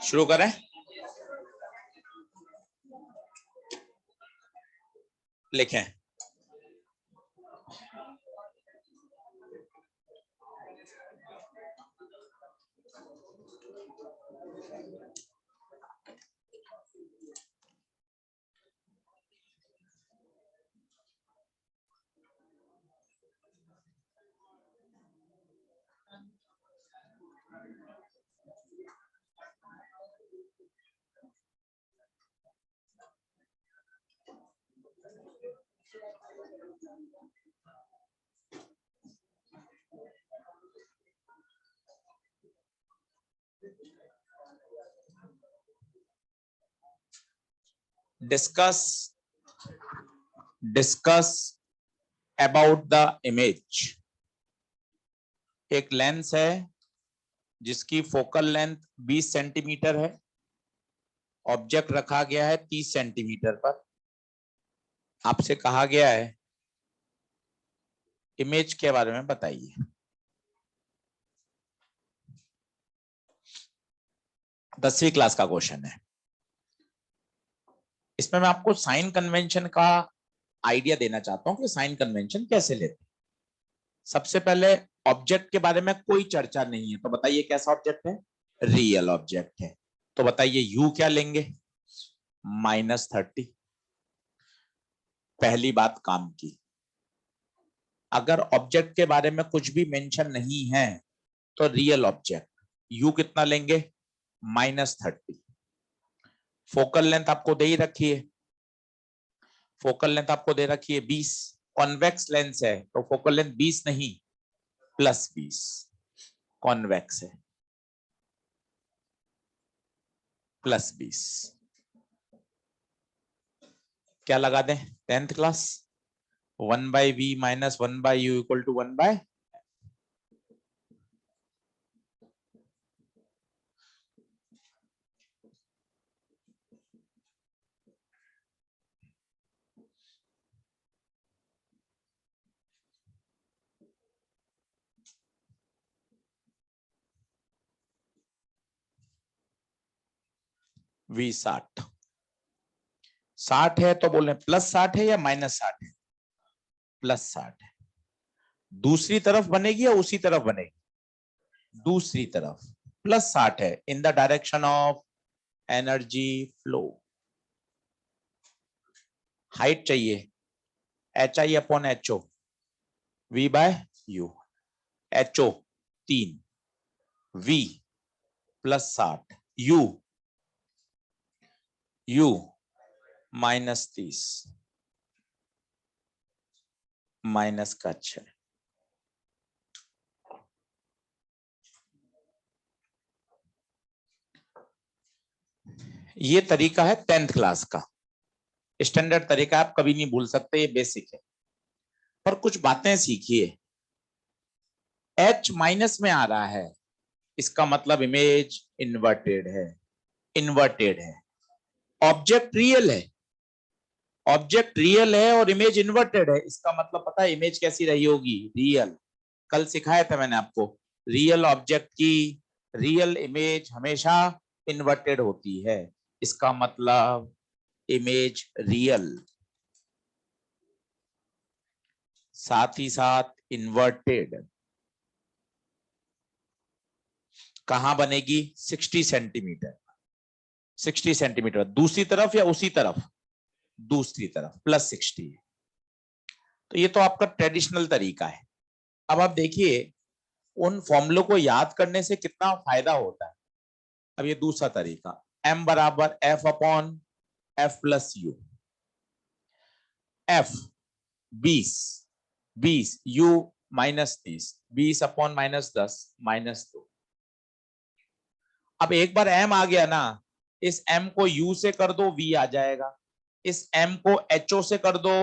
शुरू करें? लिखें। Discuss about the image. एक लेंस है जिसकी फोकल लेंथ 20 सेंटीमीटर है, ऑब्जेक्ट रखा गया है 30 सेंटीमीटर पर। आपसे कहा गया है इमेज के बारे में बताइए। 10वीं क्लास का क्वेश्चन है। इसमें मैं आपको साइन कन्वेंशन का आइडिया देना चाहता हूं कि साइन कन्वेंशन कैसे लेते हैं। सबसे पहले ऑब्जेक्ट के बारे में कोई चर्चा नहीं है, तो बताइए कैसा ऑब्जेक्ट है? रियल ऑब्जेक्ट है। तो बताइए यू क्या लेंगे? -30। पहली बात काम की। अगर ऑब्जेक्ट के बारे में कुछ भी मेंशन नहीं है तो रियल ऑब्जेक्ट यू कितना लेंगे? -30। फोकल लेंथ आपको दे ही रखी है, फोकल लेंथ आपको दे रखी है 20। कॉन्वेक्स लेंस है तो फोकल लेंथ 20 नहीं +20 कॉन्वेक्स है, +20। क्या लगा दें? 10th class 1/v - 1/u = 1/। v 60 है तो बोले +60 है या -60 है? +60 है। दूसरी तरफ बनेगी या उसी तरफ बनेगी? दूसरी तरफ। +60 है in the direction of energy flow. Height चाहिए HI/HO V/U। HO 3, V +60, U -30 -6। ये तरीका है 10th क्लास का, स्टैंडर्ड तरीका। आप कभी नहीं भूल सकते, ये बेसिक है। पर कुछ बातें सीखिए। H माइनस में आ रहा है, इसका मतलब इमेज इन्वर्टेड है। इन्वर्टेड है। ऑब्जेक्ट रियल है, ऑब्जेक्ट रियल है और इमेज इन्वर्टेड है, इसका मतलब पता है इमेज कैसी रही होगी? रियल। कल सिखाया था मैंने आपको, रियल ऑब्जेक्ट की रियल इमेज हमेशा इन्वर्टेड होती है, इसका मतलब इमेज रियल। साथ ही साथ इन्वर्टेड कहां बनेगी? 60 सेंटीमीटर। 60 सेंटीमीटर दूसरी तरफ या उसी तरफ? दूसरी तरफ, +60। तो ये तो आपका ट्रेडिशनल तरीका है। अब आप देखिए उन फॉर्मूलों को याद करने से कितना फायदा होता है। अब ये दूसरा तरीका, m = F/F + U। F 20, U -30, 20/-10 -2। अब एक बार m आ गया ना, इस m को U से कर दो V आ जाएगा, इस m को HO से कर दो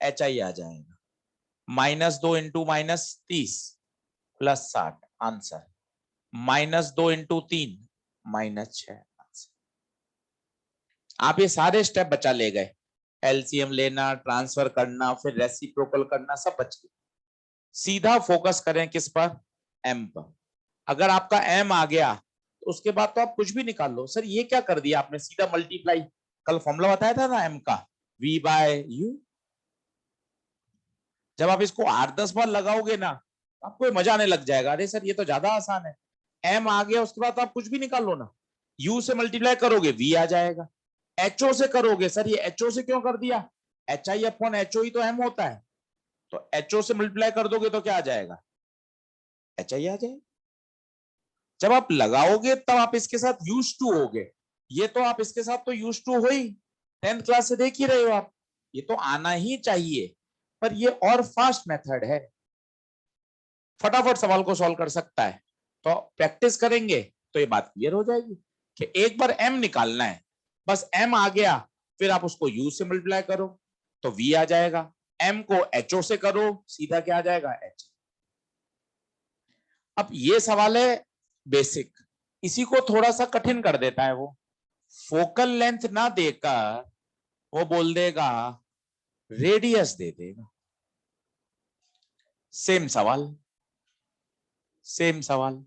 HI आ जाएगा। -2 × -30 +60 आंसर। -2 into 3 -6 answer. आप ये सारे स्टेप बचा ले गए, एलसीएम लेना, ट्रांसफर करना, फिर रेसिप्रोकल करना, सब बच गए। सीधा फोकस करें किस पर? एम पर। अगर आपका एम आ गया तो उसके बाद तो आप कुछ भी निकाल लो। सर ये क्या कर दिया आपने, सीधा मल्टीप्लाई। कल फॉर्मूला बताया था ना एम का, v बाय यू। जब आप इसको 8-10 बार लगाओगे ना, आपको मजा आने लग जाएगा। अरे सर ये तो ज्यादा आसान है। एम आ गया, उसके बाद तो आप कुछ भी निकाल लो ना। यू से मल्टीप्लाई करोगे वी आ जाएगा। एचओ से करोगे, सर ये एचओ से क्यों कर दिया? एच आई अपॉन एचओ ही तो एम होता है। तो एचओ से मल्टीप्लाई कर दोगे तो क्या आ जाएगा? एच आई आ जाएगा। जब आप लगाओगे तब आप इसके साथ यूज टू होगे। ये तो आप इसके साथ तो यूज टू हो ही, 10th क्लास से देख ही रहे हो आप। ये तो आना ही चाहिए, पर ये और फास्ट मेथड है, फटाफट सवाल को सॉल्व कर सकता है। तो प्रैक्टिस करेंगे तो ये बात क्लियर हो जाएगी कि एक बार एम निकालना है, बस एम आ गया, फिर आप उसको यू से मल्टीप्लाई करो तो वी आ जाएगा। एम को एचओ से करो, सीधा क्या आ जाएगा? एच। अब ये सवाल है बेसिक, इसी को थोड़ा सा कठिन कर देता है वो। फोकल लेंथ ना देकर वो बोल देगा रेडियस दे देगा। सेम सवाल, सेम सवाल,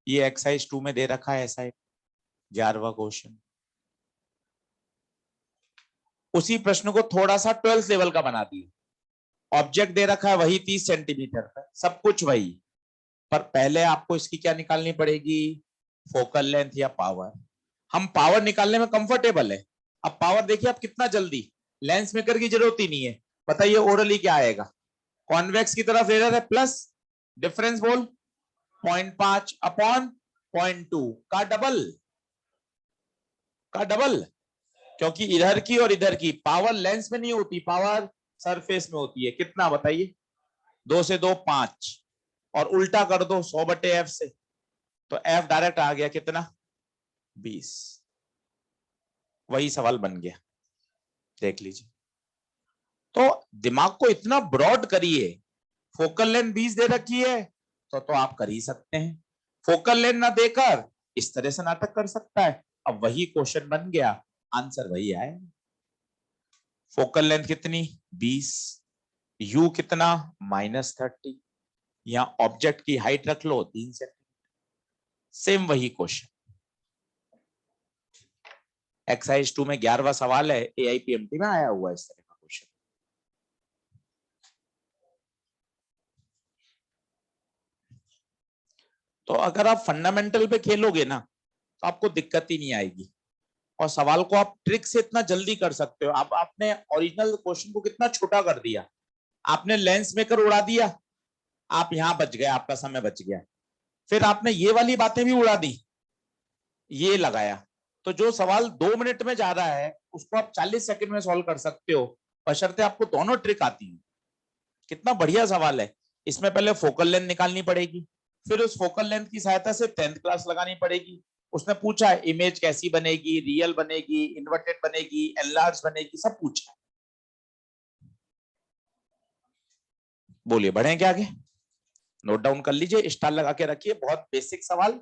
ये एक्सरसाइज 2 में दे रखा है ऐसा 11वां क्वेश्चन। उसी प्रश्न को थोड़ा सा 12th लेवल का बना दिया। ऑब्जेक्ट दे रखा है वही 30 सेंटीमीटर का, सब कुछ वही, पर पहले आपको इसकी क्या निकालनी पड़ेगी? फोकल लेंथ या पावर। हम पावर निकालने में कंफर्टेबल है। अब पावर देखिए आप कितना जल्दी, लेंस मेकर की जरूरत ही नहीं है। बताइए ओरली क्या आएगा? कॉन्वेक्स की तरफ एरर है प्लस, डिफरेंस बोल 0.5 अपॉन 0.2 का डबल, का डबल। क्योंकि इधर की और इधर की पावर लेंस में नहीं होती, पावर सरफेस में होती है। कितना बताइए? 2 से 2 5, और उल्टा कर दो 100/f से, तो f डायरेक्ट आ गया कितना? 20। वही सवाल बन गया, देख लीजिए। तो दिमाग को इतना ब्रॉड करिए। फोकल लेंथ 20 दे रखी है तो आप कर ही सकते हैं। फोकल लेंथ ना देकर इस तरह से नाटक कर सकता है। अब वही क्वेश्चन बन गया, आंसर वही आए। फोकल लेंथ कितनी? 20, यू कितना? -30, यहाँ ऑब्जेक्ट की हाइट रख लो 3 सेंटीमीटर। सेम वही क्वेश्चन। एक्सरसाइज 2 में 11वां सवाल है, एआईपीएमटी में आया हुआ इस तरह का क्वेश्चन। तो अगर आप फंडामेंटल पे खेलोगे ना तो आपको दिक्कत ही नहीं आएगी, और सवाल को आप ट्रिक से इतना जल्दी कर सकते हो। आप आपने ओरिजिनल क्वेश्चन को कितना छोटा कर दिया, आपने लेंस मेकर उड़ा दिया, आप यहां बच गए, आपका समय बच गया। फिर आपने ये वाली बातें भी उड़ा दी, ये लगाया, तो जो सवाल 2 मिनट में जा रहा है उसको आप 40 सेकंड में सॉल्व कर सकते हो, बशर्ते आपको दोनों ट्रिक आती है। कितना बढ़िया सवाल है। इसमें पहले फोकल लेंथ निकालनी पड़ेगी, फिर उस फोकल लेंथ की सहायता से 10th क्लास लगानी पड़ेगी। उसने पूछा है इमेज कैसी बनेगी, रियल बनेगी, इन्वर्टेड बनेगी, एनलार्ज बनेगी, सब पूछा है। बोलिए बढ़े क्या आगे? नोट डाउन कर लीजिए, स्टार लगा के रखिए, बहुत बेसिक सवाल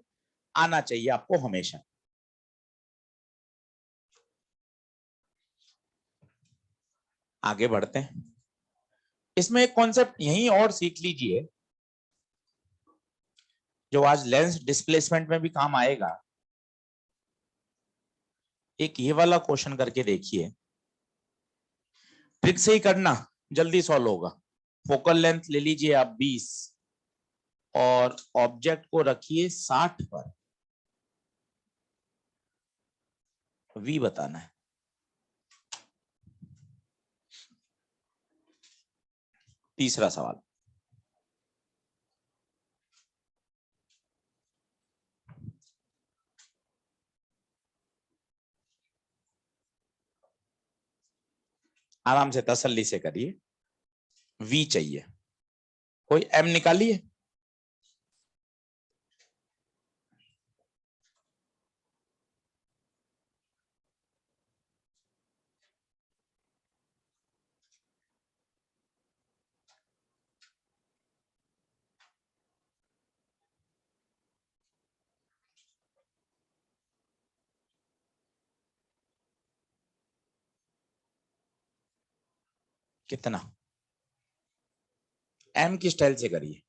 आना चाहिए आपको हमेशा। आगे बढ़ते हैं। इसमें एक कॉन्सेप्ट यही और सीख लीजिए जो आज लेंस डिस्प्लेसमेंट में भी काम आएगा। एक ये वाला क्वेश्चन करके देखिए, ट्रिक से ही करना, जल्दी सॉल्व होगा। फोकल लेंथ ले लीजिए आप 20 और ऑब्जेक्ट को रखिए 60 पर, वी बताना है। तीसरा सवाल, आराम से तसल्ली से करिए। वी चाहिए, कोई एम निकालिए। कितना, m की स्टाइल से करिए।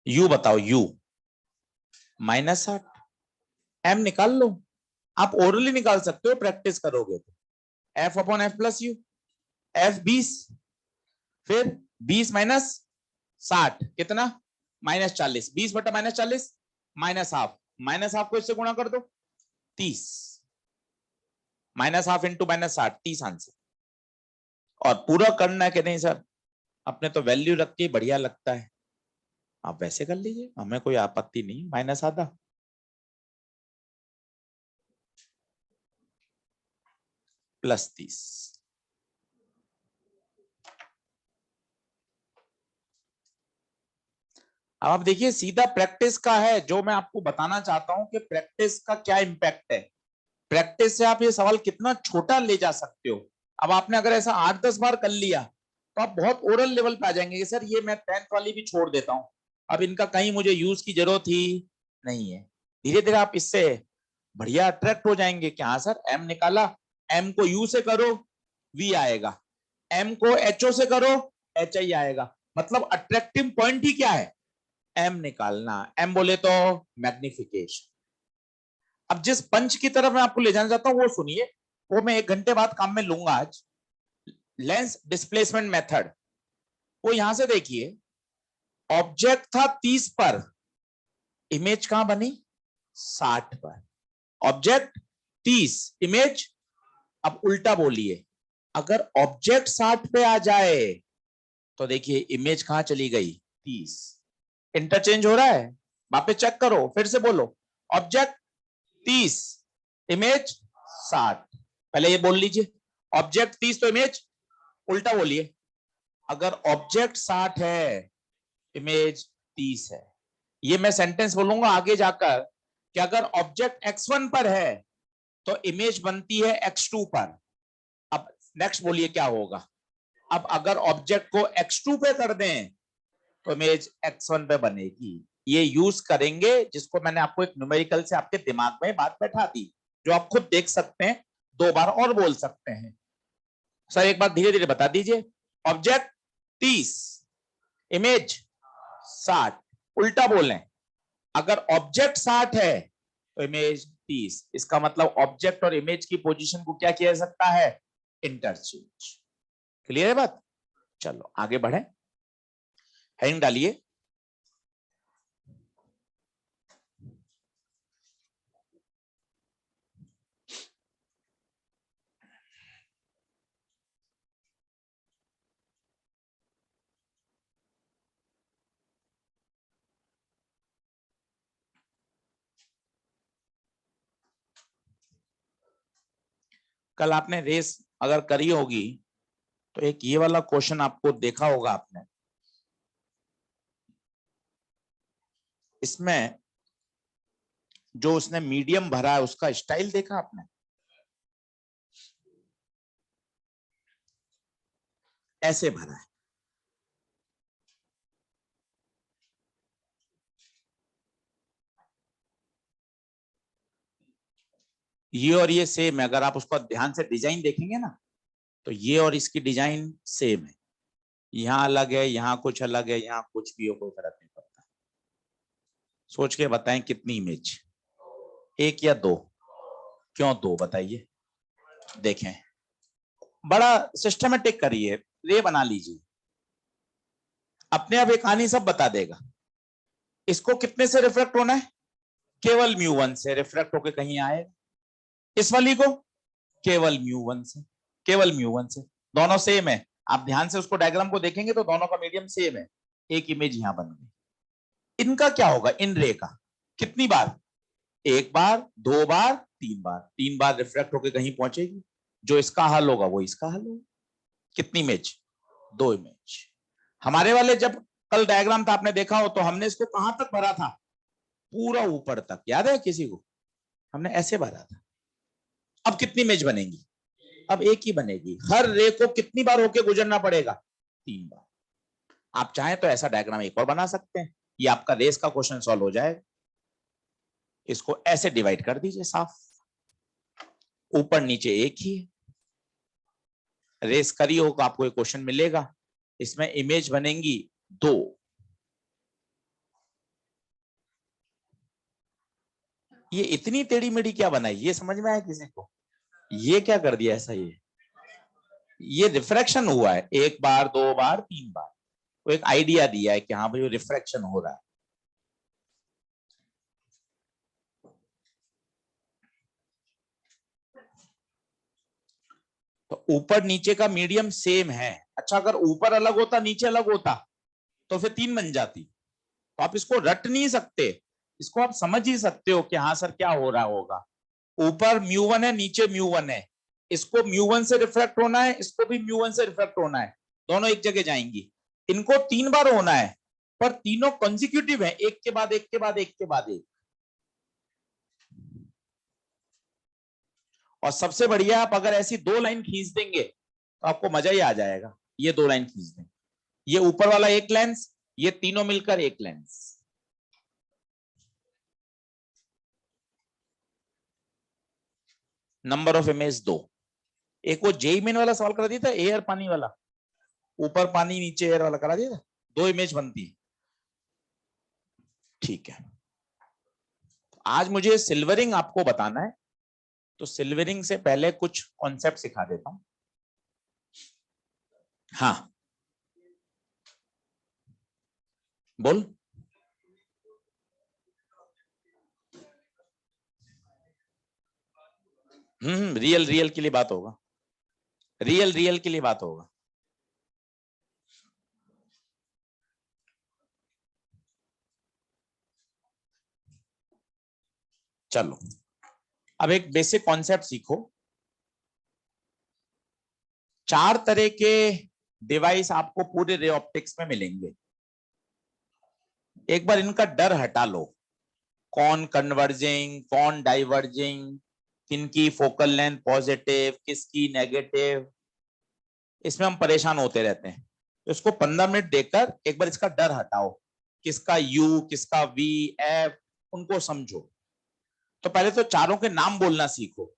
u बताओ, u -60, m निकाल लो। आप ओरली निकाल सकते हो, प्रैक्टिस करोगे तो। f upon f plus you, f 20, फिर 20 माइनस 60 कितना, -40, 20 बटा -40 -हाफ, -हाफ को इससे गुणा कर दो 30, -हाफ इंटू -60, 30 आंसर। और पूरा करना है कि नहीं सर, अपने तो वैल्यू रख के बढ़िया लगता है, आप वैसे कर लीजिए, हमें कोई आपत्ति नहीं, -आधा +30। अब आप देखिए, सीधा प्रैक्टिस का है, जो मैं आपको बताना चाहता हूं कि प्रैक्टिस का क्या इंपैक्ट है। प्रैक्टिस से आप ये सवाल कितना छोटा ले जा सकते हो। अब आपने अगर ऐसा 8-10 बार कर लिया तो आप बहुत ओरल लेवल पे आ जाएंगे कि सर ये मैं 10th वाली भी छोड़ देता हूं, अब इनका कहीं मुझे यूज की जरूरत ही नहीं है। धीरे धीरे आप इससे बढ़िया अट्रैक्ट हो जाएंगे कि हाँ सर, एम निकाला, एम को यू से करो वी आएगा, एम को एच ओ से करो एच आई आएगा। मतलब अट्रैक्टिव पॉइंट ही क्या है, एम निकालना। एम बोले तो मैग्निफिकेशन। अब जिस पंच की तरफ मैं आपको ले जाना चाहता हूं वो सुनिए, वो मैं 1 घंटे बाद काम में लूंगा आज, लेंस डिस्प्लेसमेंट मेथड। वो यहां से देखिए, ऑब्जेक्ट था 30 पर, इमेज कहां बनी 60 पर। ऑब्जेक्ट 30, इमेज, अब उल्टा बोलिए, अगर ऑब्जेक्ट 60 पे आ जाए तो देखिए इमेज कहां चली गई 30। इंटरचेंज हो रहा है, वापस चेक करो, फिर से बोलो, ऑब्जेक्ट 30, इमेज 60। पहले ये बोल लीजिए, ऑब्जेक्ट 30 तो इमेज, उल्टा बोलिए, अगर ऑब्जेक्ट 60 है, इमेज 30 है। ये मैं सेंटेंस बोलूंगा आगे जाकर कि अगर ऑब्जेक्ट x1 पर है तो इमेज बनती है x2 पर। अब नेक्स्ट बोलिए क्या होगा, अब अगर ऑब्जेक्ट को x2 पे कर दें तो इमेज x1 पे बनेगी। ये यूज करेंगे, जिसको मैंने आपको एक न्यूमेरिकल से आपके दिमाग में बात बैठा दी, जो आप खुद देख सकते हैं, 2 बार और बोल सकते हैं। सर एक बार धीरे धीरे बता दीजिए, ऑब्जेक्ट 30, इमेज 60, उल्टा बोलें, अगर ऑब्जेक्ट 60 है तो इमेज 30। इसका मतलब ऑब्जेक्ट और इमेज की पोजीशन को क्या किया जा सकता है, इंटरचेंज। क्लियर है बात? चलो आगे बढ़े, हेडिंग डालिए। कल आपने रेस अगर करी होगी तो एक ये वाला क्वेश्चन आपको देखा होगा आपने, इसमें जो उसने मीडियम भरा है उसका स्टाइल देखा आपने, ऐसे भरा है। ये और ये सेम है, अगर आप उसको ध्यान से डिजाइन देखेंगे ना तो ये और इसकी डिजाइन सेम है, यहाँ अलग है, यहाँ कुछ अलग है, यहाँ कुछ भी हो, कोई फर्क नहीं पड़ता। सोच के बताएं कितनी इमेज, 1 या 2? क्यों 2 बताइए? देखें, बड़ा सिस्टमेटिक करिए, रे बना लीजिए, अपने आप एक कहानी सब बता देगा। इसको कितने से रिफ्लेक्ट होना है, केवल μ1 से रिफ्लेक्ट होके कहीं आए। इस वाली को केवल μ1 से, केवल μ1 से, दोनों सेम है। आप ध्यान से उसको डायग्राम को देखेंगे तो दोनों का मीडियम सेम है, एक इमेज यहां बन गई। इनका क्या होगा, इन रे का कितनी बार, 1 बार, 2 बार, 3 बार, 3 बार रिफ्लेक्ट होके कहीं पहुंचेगी, जो इसका हल होगा वो इसका हल होगा। कितनी इमेज, 2 इमेज। हमारे वाले जब कल डायग्राम था आपने देखा हो तो हमने इसको कहां तक भरा था, पूरा ऊपर तक, याद है किसी को? हमने ऐसे भरा था। अब कितनी इमेज बनेगी, अब एक ही बनेगी। हर रे को कितनी बार होके गुजरना पड़ेगा, 3 बार। आप चाहें तो ऐसा डायग्राम एक और बना सकते हैं, ये आपका रेस का क्वेश्चन सॉल्व हो जाएगा। इसको ऐसे डिवाइड कर दीजिए साफ, ऊपर नीचे एक ही है, रेस करी हो तो आपको एक क्वेश्चन मिलेगा, इसमें इमेज बनेंगी 2। ये इतनी टेढ़ी मेढ़ी क्या बनाई, ये समझ में आया किसी को? ये क्या कर दिया ऐसा? ये रिफ्रैक्शन हुआ है 1 बार 2 बार 3 बार, वो एक आइडिया दिया है कि हाँ भाई रिफ्रैक्शन हो रहा है। तो ऊपर नीचे का मीडियम सेम है। अच्छा, अगर ऊपर अलग होता नीचे अलग होता तो फिर 3 बन जाती। तो आप इसको रट नहीं सकते, इसको आप समझ ही सकते हो कि हाँ सर क्या हो रहा होगा। ऊपर μ1 है, नीचे μ1 है, इसको μ1 से रिफ्लेक्ट होना है, इसको भी μ1 से रिफ्लेक्ट होना है, दोनों एक जगह जाएंगी। इनको 3 बार होना है, पर तीनों कॉन्जिक्यूटिव है, एक के बाद एक के बाद एक के बाद एक। और सबसे बढ़िया, आप अगर ऐसी 2 लाइन खींच देंगे तो आपको मजा ही आ जाएगा। ये 2 लाइन खींच दें, ये ऊपर वाला एक लेंस, ये तीनों मिलकर एक लेंस। Number of image 2। एक वो जेई मेन वाला सवाल करा दिया था, एयर पानी वाला, ऊपर पानी नीचे एयर वाला करा दिया था, 2 इमेज बनती है। ठीक है, आज मुझे सिल्वरिंग आपको बताना है, तो सिल्वरिंग से पहले कुछ कॉन्सेप्ट सिखा देता हूं। हाँ बोल। रियल रियल के लिए बात होगा, रियल रियल के लिए बात होगा। चलो, अब एक बेसिक कॉन्सेप्ट सीखो। 4 तरह के डिवाइस आपको पूरे रे ऑप्टिक्स में मिलेंगे। एक बार इनका डर हटा लो, कौन कन्वर्जिंग कौन डाइवर्जिंग, किनकी फोकल लेंथ पॉजिटिव किसकी नेगेटिव, इसमें हम परेशान होते रहते हैं। तो इसको 15 मिनट देकर एक बार इसका डर हटाओ, किसका यू किसका वी एफ, उनको समझो। तो पहले तो चारों के नाम बोलना सीखो।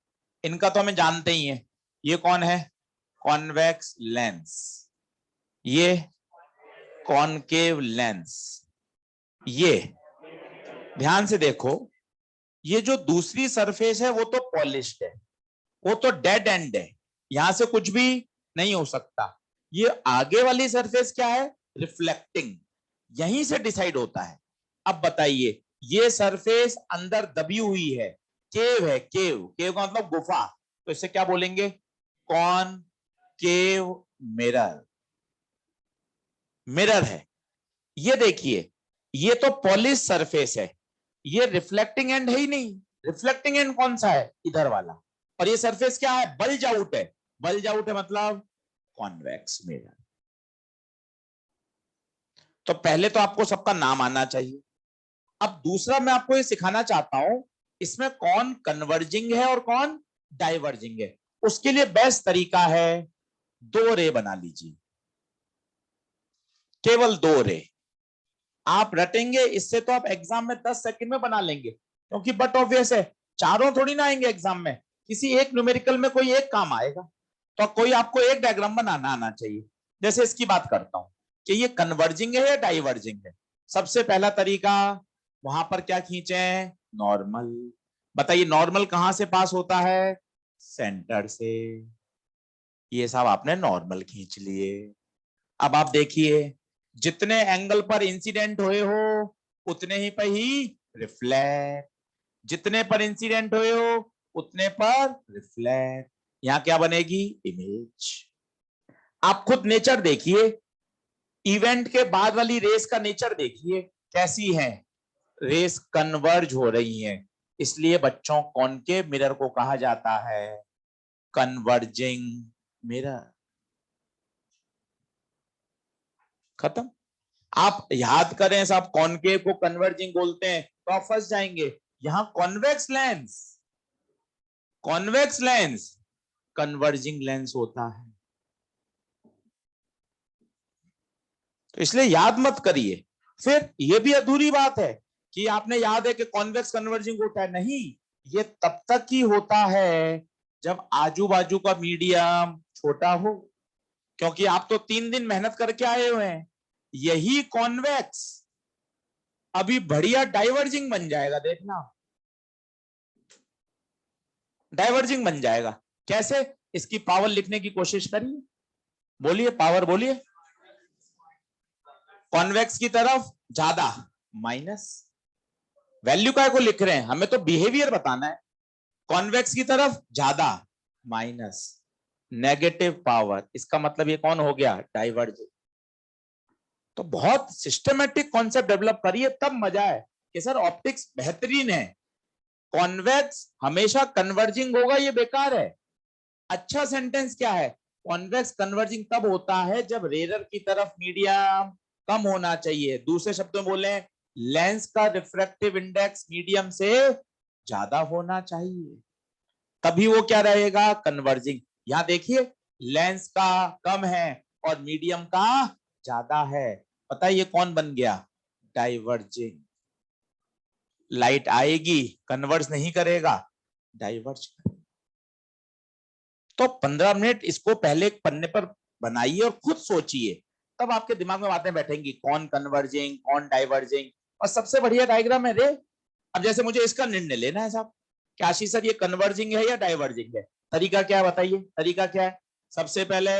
इनका तो हमें जानते ही है। ये कौन है? कॉन्वेक्स लेंस, ये कॉनकेव लेंस। ये ध्यान से देखो, ये जो दूसरी सरफेस है वो तो पॉलिश्ड है, वो तो डेड एंड है, यहां से कुछ भी नहीं हो सकता। ये आगे वाली सरफेस क्या है? रिफ्लेक्टिंग, यहीं से डिसाइड होता है। अब बताइए, ये सरफेस अंदर दबी हुई है, केव है, केव, केव का मतलब गुफा, तो इसे क्या बोलेंगे? कौन केव मिरर, मिरर है। ये देखिए, ये तो पॉलिश सरफेस है, ये रिफ्लेक्टिंग एंड है ही नहीं। रिफ्लेक्टिंग एंड कौन सा है? इधर वाला। और ये सरफेस क्या है? बल्ज आउट है, बल्ज आउट है मतलब कॉन्वेक्स मिरर। तो पहले तो आपको सबका नाम आना चाहिए। अब दूसरा मैं आपको ये सिखाना चाहता हूं, इसमें कौन कन्वर्जिंग है और कौन डाइवर्जिंग है। उसके लिए बेस्ट तरीका है 2 रे बना लीजिए, केवल 2 रे। आप रटेंगे इससे तो आप एग्जाम में 10 सेकंड में बना लेंगे, क्योंकि बट ऑब्वियस है, चारों थोड़ी ना आएंगे एग्जाम में, किसी एक न्यूमेरिकल में कोई एक काम आएगा। तो कोई आपको एक डायग्राम बनाना आना चाहिए। जैसे इसकी बात करता हूं कि ये कन्वर्जिंग है या डाइवर्जिंग है। सबसे पहला तरीका, वहां पर क्या खींचे? नॉर्मल। बताइए नॉर्मल कहां से पास होता है? सेंटर से। ये सब आपने नॉर्मल खींच लिए। अब आप देखिए, जितने एंगल पर इंसिडेंट हुए हो उतने ही पर ही रिफ्लेक्ट, जितने पर इंसिडेंट हुए हो उतने पर रिफ्लेक्ट। यहां क्या बनेगी? इमेज। आप खुद नेचर देखिए, इवेंट के बाद वाली रेस का नेचर देखिए कैसी है। रेस कन्वर्ज हो रही है, इसलिए बच्चों कॉनकेव मिरर को कहा जाता है कन्वर्जिंग मिरर। खत्म। आप याद करें, सब कॉनकेव को कन्वर्जिंग बोलते हैं तो आप फंस जाएंगे। यहां convex lens, convex lens converging lens होता है, तो इसलिए याद मत करिए। फिर यह भी अधूरी बात है कि आपने याद है कि कॉन्वेक्स कन्वर्जिंग होता है, नहीं, ये तब तक ही होता है जब आजू बाजू का मीडियम छोटा हो। क्योंकि आप तो 3 दिन मेहनत करके आए हुए हैं। यही कॉन्वेक्स अभी बढ़िया डाइवर्जिंग बन जाएगा, देखना डाइवर्जिंग बन जाएगा। कैसे? इसकी पावर लिखने की कोशिश करिए, बोलिए पावर, बोलिए। कॉन्वेक्स की तरफ ज्यादा, माइनस। वैल्यू काय को लिख रहे हैं, हमें तो बिहेवियर बताना है। कॉन्वेक्स की तरफ ज्यादा, माइनस, नेगेटिव पावर, इसका मतलब ये कौन हो गया? डाइवर्जिंग। तो बहुत सिस्टमेटिक कॉन्सेप्ट डेवलप करिए, तब मजा है कि सर ऑप्टिक्स बेहतरीन है। कॉन्वेक्स हमेशा कन्वर्जिंग होगा, ये बेकार है। अच्छा सेंटेंस क्या है? कॉन्वेक्स कन्वर्जिंग तब होता है जब रेयर की तरफ मीडियम कम होना चाहिए। दूसरे शब्दों में बोले, लेंस का रिफ्रैक्टिव इंडेक्स मीडियम से ज्यादा होना चाहिए, तभी वो क्या रहेगा? कन्वर्जिंग। यहां देखिए, लेंस का कम है और मीडियम का ज्यादा है, पता है ये कौन बन गया? डाइवर्जिंग। लाइट आएगी, कन्वर्ज नहीं करेगा, डाइवर्ज करेगा। तो 15 मिनट इसको पहले एक पन्ने पर बनाइए और खुद सोचिए, तब आपके दिमाग में बातें बैठेंगी, कौन कन्वर्जिंग, कौन डाइवर्जिंग। और सबसे बढ़िया डायग्राम है रे। अब जैसे मुझे इसका निर्णय लेना है साहब, क्या आशीष सर ये कन्वर्जिंग है या डाइवर्जिंग है? तरीका क्या है बताइए, तरीका क्या है? सबसे पहले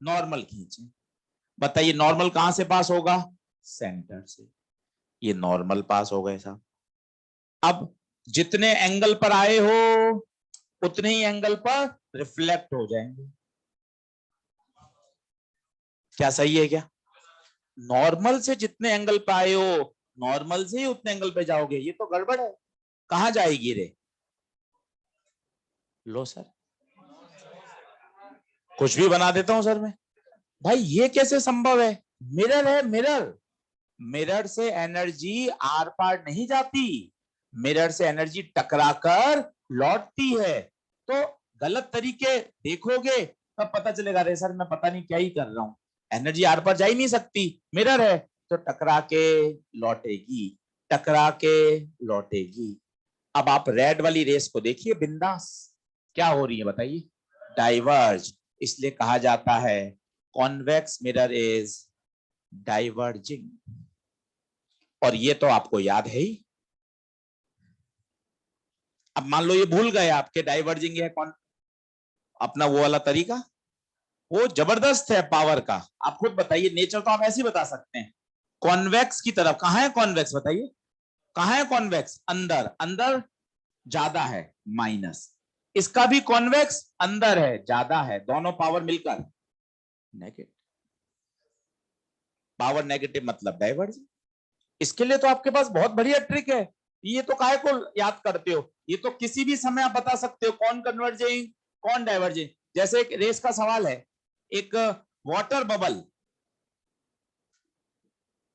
नॉर्मल खींचे, बताइए नॉर्मल कहां से पास होगा? सेंटर से। ये नॉर्मल पास हो गए साहब। अब जितने एंगल पर आए हो उतने ही एंगल पर रिफ्लेक्ट हो जाएंगे। क्या सही है क्या? नॉर्मल से जितने एंगल पे आए हो, नॉर्मल से ही उतने एंगल पे जाओगे। ये तो गड़बड़ है, कहां जाएगी रे? लो सर, कुछ भी बना देता हूं सर मैं। भाई ये कैसे संभव है? मिरर है, मिरर। मिरर से एनर्जी आर पार नहीं जाती, मिरर से एनर्जी टकराकर लौटती है। तो गलत तरीके देखोगे तब पता चलेगा, अरे सर मैं पता नहीं क्या ही कर रहा हूं, एनर्जी आर पार जा ही नहीं सकती, मिरर है तो टकरा के लौटेगी, टकरा के लौटेगी। अब आप रेड वाली रेस को देखिए, बिंदास क्या हो रही है बताइए? डाइवर्ज। इसलिए कहा जाता है कॉन्वेक्स मिरर इज डाइवर्जिंग। और ये तो आपको याद है ही। अब मान लो ये भूल गए आपके, डाइवर्जिंग है कौन, अपना वो वाला तरीका, वो जबरदस्त है पावर का। आप खुद बताइए, नेचर तो आप ऐसे ही बता सकते हैं। कॉन्वेक्स की तरफ कहां है कॉन्वेक्स, बताइए कहां है कॉन्वेक्स? अंदर, अंदर ज्यादा है, माइनस। इसका भी कॉन्वेक्स अंदर है, ज्यादा है, दोनों पावर मिलकर नेगेटिव। पावर नेगेटिव मतलब डाइवर्जिंग। इसके लिए तो आपके पास बहुत बढ़िया ट्रिक है। ये तो काहे को याद करते हो? ये तो किसी भी समय आप बता सकते हो कौन कन्वर्जिंग, कौन डाइवर्जिंग। जैसे एक रेस का सवाल है, एक वाटर बबल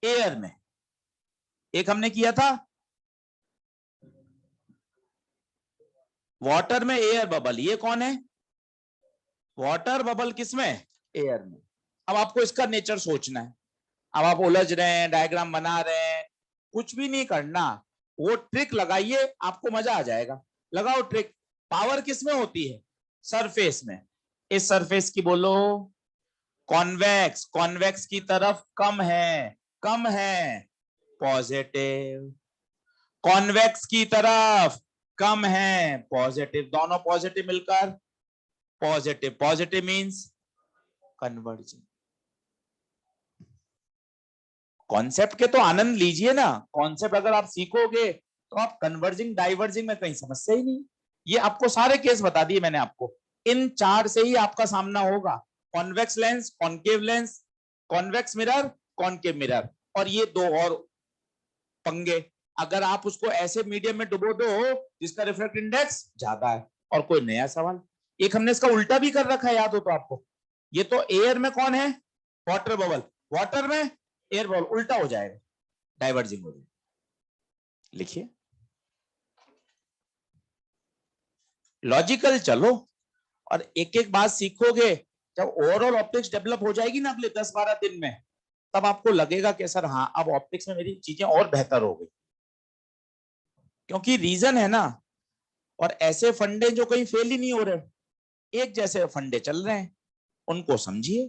एयर में, एक हमने किया था वाटर में एयर बबल, ये कौन है? वाटर बबल किसमें? एयर में। अब आपको इसका नेचर सोचना है। अब आप उलझ रहे हैं, डायग्राम बना रहे हैं, कुछ भी नहीं करना, वो ट्रिक लगाइए, आपको मजा आ जाएगा। लगाओ ट्रिक। पावर किसमें होती है? सरफेस में। इस सरफेस की बोलो कॉन्वेक्स, कॉन्वेक्स की तरफ कम है, कम है, पॉजिटिव। कॉन्वेक्स की तरफ कम है, पॉजिटिव, दोनों पॉजिटिव मिलकर positive, positive means converging. Concept के तो आनंद लीजिए ना, कॉन्सेप्ट अगर आप सीखोगे तो आप कन्वर्जिंग डाइवर्जिंग में कहीं समस्या ही नहीं। ये आपको सारे केस बता दिए मैंने आपको, इन 4 से ही आपका सामना होगा। Convex lens, concave lens, convex mirror, concave mirror, और ये 2 और पंगे। अगर आप उसको ऐसे मीडियम में डुबो दो जिसका रिफ्रैक्ट इंडेक्स ज्यादा है। और कोई नया सवाल, एक हमने इसका उल्टा भी कर रखा है, याद हो तो आपको। ये तो एयर में कौन है? वाटर बबल, वाटर में एयर बबल, उल्टा हो जाएगा, डाइवर्जिंग हो जाएगा। लिखिए, लॉजिकल चलो, और एक एक बात सीखोगे। जब ओवरऑल ऑप्टिक्स डेवलप हो जाएगी ना अगले 10-12 दिन में, तब आपको लगेगा कि सर हाँ, अब ऑप्टिक्स में मेरी चीजें और बेहतर हो गई। क्योंकि रीजन है ना, और ऐसे फंडे जो कहीं फेल ही नहीं हो रहे, एक जैसे फंडे चल रहे हैं, उनको समझिए।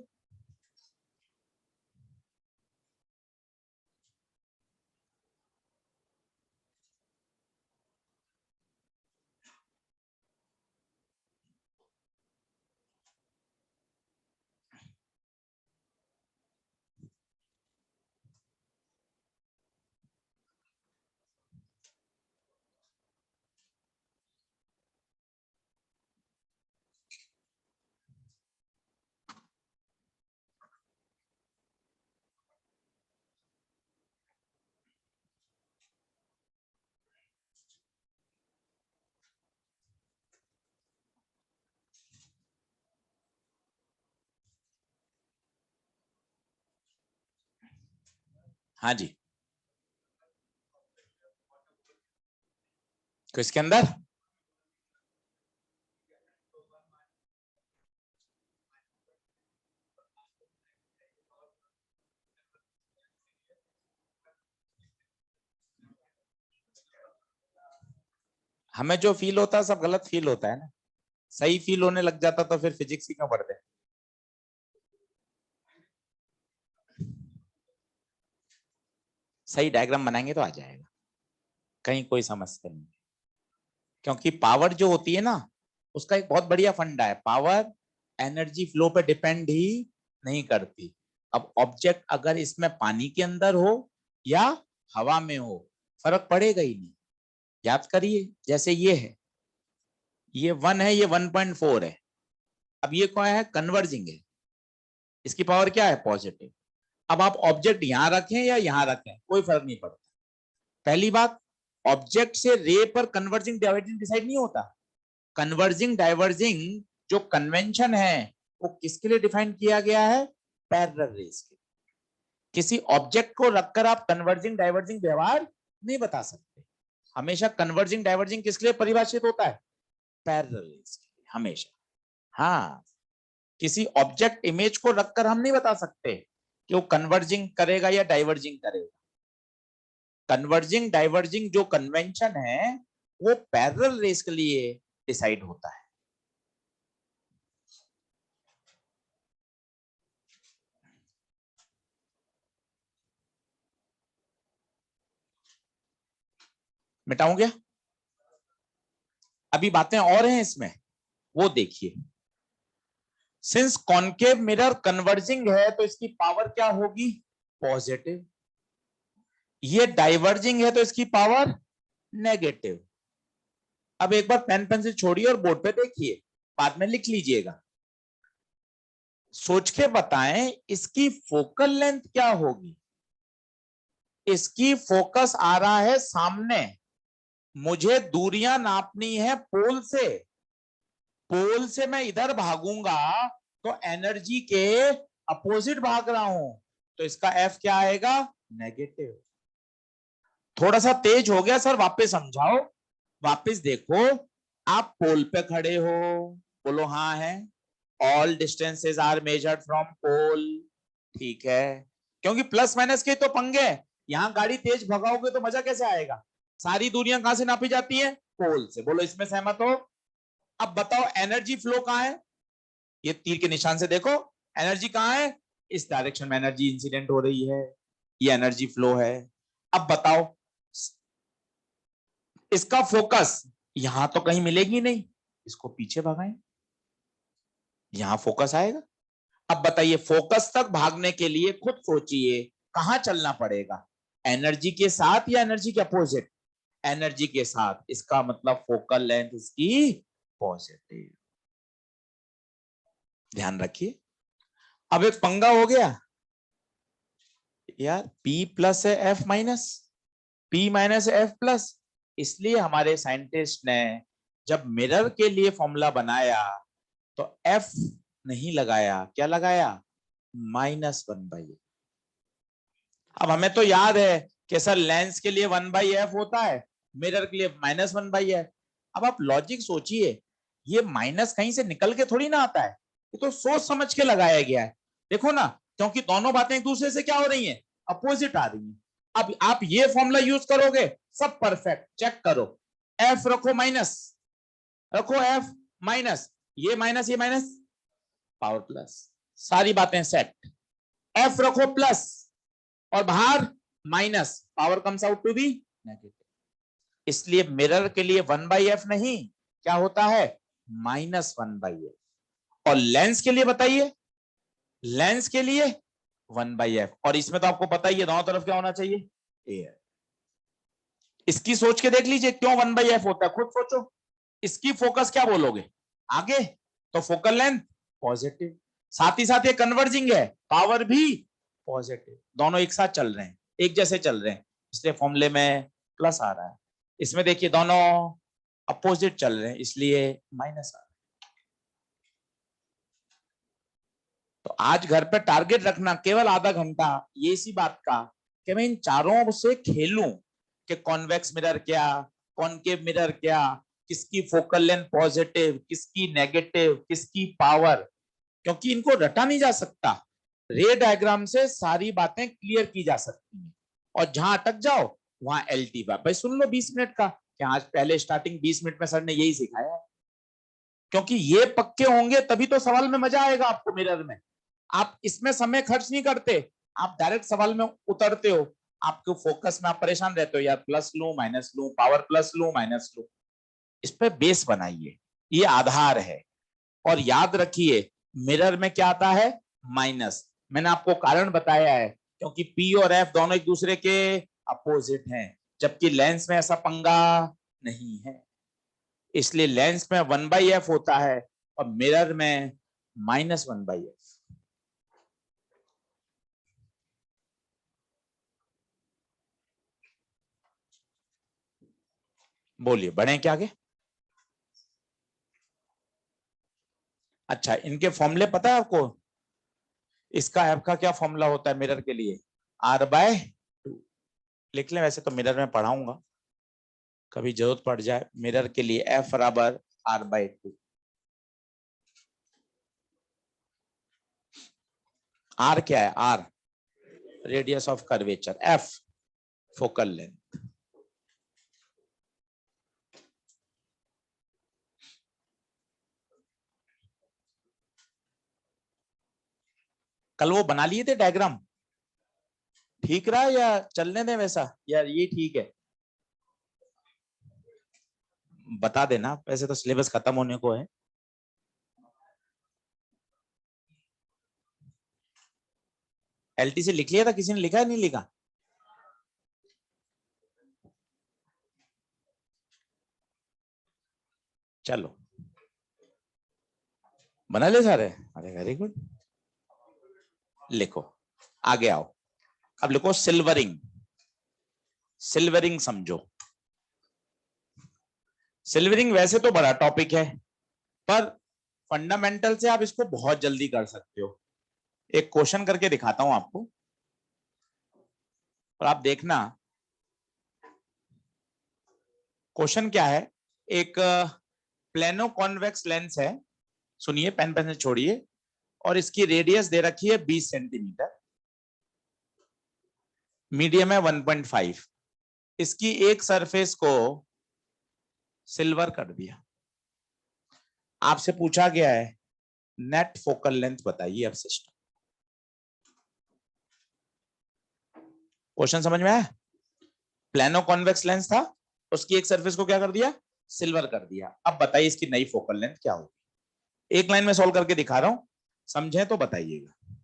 हाँ जी, किसके अंदर? हमें जो फील होता है सब गलत फील होता है ना, सही फील होने लग जाता तो फिर फिजिक्स ही क्यों पढ़ते? सही डायग्राम बनाएंगे तो आ जाएगा, कहीं कोई समस्या नहीं। क्योंकि पावर जो होती है ना, उसका एक बहुत बढ़िया फंडा है, पावर एनर्जी फ्लो पे डिपेंड ही नहीं करती। अब ऑब्जेक्ट अगर इसमें पानी के अंदर हो या हवा में हो, फर्क पड़ेगा ही नहीं। याद करिए, जैसे ये है, ये 1 है, ये 1.4 है। अब ये क्या है? कन्वर्जिंग है, इसकी पावर क्या है? पॉजिटिव। अब आप ऑब्जेक्ट यहां रखें या यहां रखें, कोई फर्क नहीं पड़ता। पहली बात, ऑब्जेक्ट से रे पर कन्वर्जिंग डाइवर्जिंग डिसाइड नहीं होता। कन्वर्जिंग डाइवर्जिंग जो कन्वेंशन है वो किसके लिए डिफाइन किया गया है? पैरेलल रेस के। किसी ऑब्जेक्ट को रखकर आप कन्वर्जिंग डाइवर्जिंग व्यवहार नहीं बता सकते। हमेशा कन्वर्जिंग डाइवर्जिंग किसके लिए परिभाषित होता है? पैरेलल रेस के लिए, हमेशा। हाँ, किसी ऑब्जेक्ट इमेज को रखकर हम नहीं बता सकते कि वो कन्वर्जिंग करेगा या डाइवर्जिंग करेगा। कन्वर्जिंग डाइवर्जिंग जो कन्वेंशन है वो पैरेलल रेस के लिए डिसाइड होता है। मिटाऊं क्या? अभी बातें और हैं इसमें, वो देखिए। सिंस कॉनकेव मिरर कन्वर्जिंग है तो इसकी पावर क्या होगी? पॉजिटिव। ये डाइवर्जिंग है तो इसकी पावर नेगेटिव। अब एक बार पेन पेंसिल छोड़िए और बोर्ड पे देखिए, बाद में लिख लीजिएगा। सोच के बताएं इसकी फोकल लेंथ क्या होगी? इसकी फोकस आ रहा है सामने, मुझे दूरियां नापनी है पोल से। पोल से मैं इधर भागूंगा तो एनर्जी के अपोजिट भाग रहा हूं, तो इसका एफ क्या आएगा? नेगेटिव। थोड़ा सा तेज हो गया सर, वापस समझाओ। वापस देखो, आप पोल पे खड़े हो, बोलो हाँ है। All distances are measured from pole, ठीक है। क्योंकि प्लस माइनस के तो पंगे, यहां गाड़ी तेज भगाओगे तो मजा कैसे आएगा? सारी दूरियां कहां से नापी जाती है? पोल से। बोलो इसमें सहमत हो? अब बताओ एनर्जी फ्लो कहां है? ये तीर के निशान से देखो, एनर्जी कहां है? इस डायरेक्शन में एनर्जी इंसिडेंट हो रही है, ये एनर्जी फ्लो है। अब बताओ, इसका फोकस यहां तो कहीं मिलेगी नहीं, इसको पीछे भगाएं, यहां फोकस आएगा। अब बताइए, फोकस तक भागने के लिए खुद सोचिए कहां चलना पड़ेगा? एनर्जी के साथ या एनर्जी के अपोजिट? एनर्जी के साथ। इसका मतलब फोकल लेंथ इसकी पॉजिटिव। ध्यान रखिए। अब एक पंगा हो गया यार, P प्लस है F minus, P minus F plus. इसलिए हमारे साइंटिस्ट ने जब मिरर के लिए फॉर्मूला बनाया तो F नहीं लगाया, क्या लगाया? -1/f। अब हमें तो याद है कि सर लेंस के लिए 1/f होता है, मिरर के लिए -1/f। अब आप लॉजिक सोचिए, ये माइनस कहीं से निकल के थोड़ी ना आता है, ये तो सोच समझ के लगाया गया है। देखो ना, क्योंकि दोनों बातें एक दूसरे से क्या हो रही हैं? अपोजिट आ रही हैं। अब आप ये फॉर्मूला यूज करोगे, सब परफेक्ट। चेक करो, एफ रखो माइनस, रखो एफ माइनस, ये माइनस पावर प्लस, सारी बातें सेट। एफ रखो प्लस और बाहर minus, power comes out to be negative. इसलिए मिरर के लिए 1/f नहीं, क्या होता है? -1/f। और लेंस के लिए बताइए, लेंस के लिए 1/f। और इसमें तो आपको पता ही है दोनों तरफ क्या होना चाहिए? एयर। इसकी सोच के देख लीजिए क्यों 1/f होता है, खुद सोचो। इसकी फोकस क्या बोलोगे? आगे, तो फोकल लेंथ पॉजिटिव, साथ ही साथ ये कन्वर्जिंग है, पावर भी पॉजिटिव। दोनों एक साथ चल रहे हैं, एक जैसे चल रहे हैं, इसलिए फॉर्मूले में प्लस आ रहा है। इसमें देखिए दोनों अपोजिट चल रहे हैं, इसलिए माइनस आ रहा है। तो आज घर पे टारगेट रखना केवल आधा घंटा ये इसी बात का कि मैं इन चारों से खेलूं कि कॉन्वेक्स मिरर क्या, कॉनकेव मिरर क्या, किसकी फोकल लेंथ पॉजिटिव, किसकी नेगेटिव, किसकी पावर, क्योंकि इनको रटा नहीं जा सकता। रे डायग्राम से सारी बातें क्लियर की जा सकती हैं, और जहां अटक जाओ वहां एलटी भाई सुन लो 20 मिनट का, कि आज पहले स्टार्टिंग 20 मिनट में सर ने यही सिखाया है। क्योंकि ये पक्के होंगे तभी तो सवाल में मजा आएगा आपको मिरर में। आप इसमें समय खर्च नहीं करते, आप डायरेक्ट सवाल में उतरते हो, आपके फोकस में आप परेशान रहते हो, यार प्लस लूं माइनस लूं, पावर प्लस लूं माइनस लूं। इस पे बेस बनाइए, ये आधार है। और याद रखिए मिरर में क्या आता है, माइनस। मैंने आपको कारण बताया है, क्योंकि पी और एफ दोनों एक दूसरे के अपोजिट हैं, जबकि लेंस में ऐसा पंगा नहीं है। इसलिए लेंस में 1/f होता है और मिरर में -1/f। बोलिए बढ़े क्या आगे। अच्छा, इनके फॉर्मूले पता है आपको, इसका एफ का क्या फॉर्मूला होता है मिरर के लिए, R/2। लिख लें, वैसे तो मिरर में पढ़ाऊंगा, कभी जरूरत पड़ जाए मिरर के लिए F बराबर R/2। R क्या है, R radius of curvature, F focal length. कल वो बना लिए थे डायग्राम, ठीक रहा या चलने दें वैसा, या ये ठीक है, बता देना, वैसे तो सिलेबस खत्म होने को है। एलटी से लिख लिया था किसी ने, लिखा है नहीं लिखा, चलो बना ले सारे, अरे वेरी गुड। लिखो, आगे आओ, अब लिखो सिल्वरिंग। सिल्वरिंग समझो, सिल्वरिंग वैसे तो बड़ा टॉपिक है, पर फंडामेंटल से आप इसको बहुत जल्दी कर सकते हो। एक क्वेश्चन करके दिखाता हूं आपको, और आप देखना। क्वेश्चन क्या है, एक प्लेनो कॉन्वेक्स लेंस है, सुनिए पेन पेन से छोड़िए, और इसकी रेडियस दे रखी है 20 सेंटीमीटर, मीडियम है 1.5। इसकी एक सरफेस को सिल्वर कर दिया, आपसे पूछा गया है नेट फोकल लेंथ बताइए। अब सिस्टम, क्वेश्चन समझ में आया, प्लेनो कॉन्वेक्स लेंस था, उसकी एक सरफेस को क्या कर दिया, सिल्वर कर दिया। अब बताइए इसकी नई फोकल लेंथ क्या होगी। एक लाइन में सॉल्व करके दिखा रहा हूं, समझे तो बताइएगा।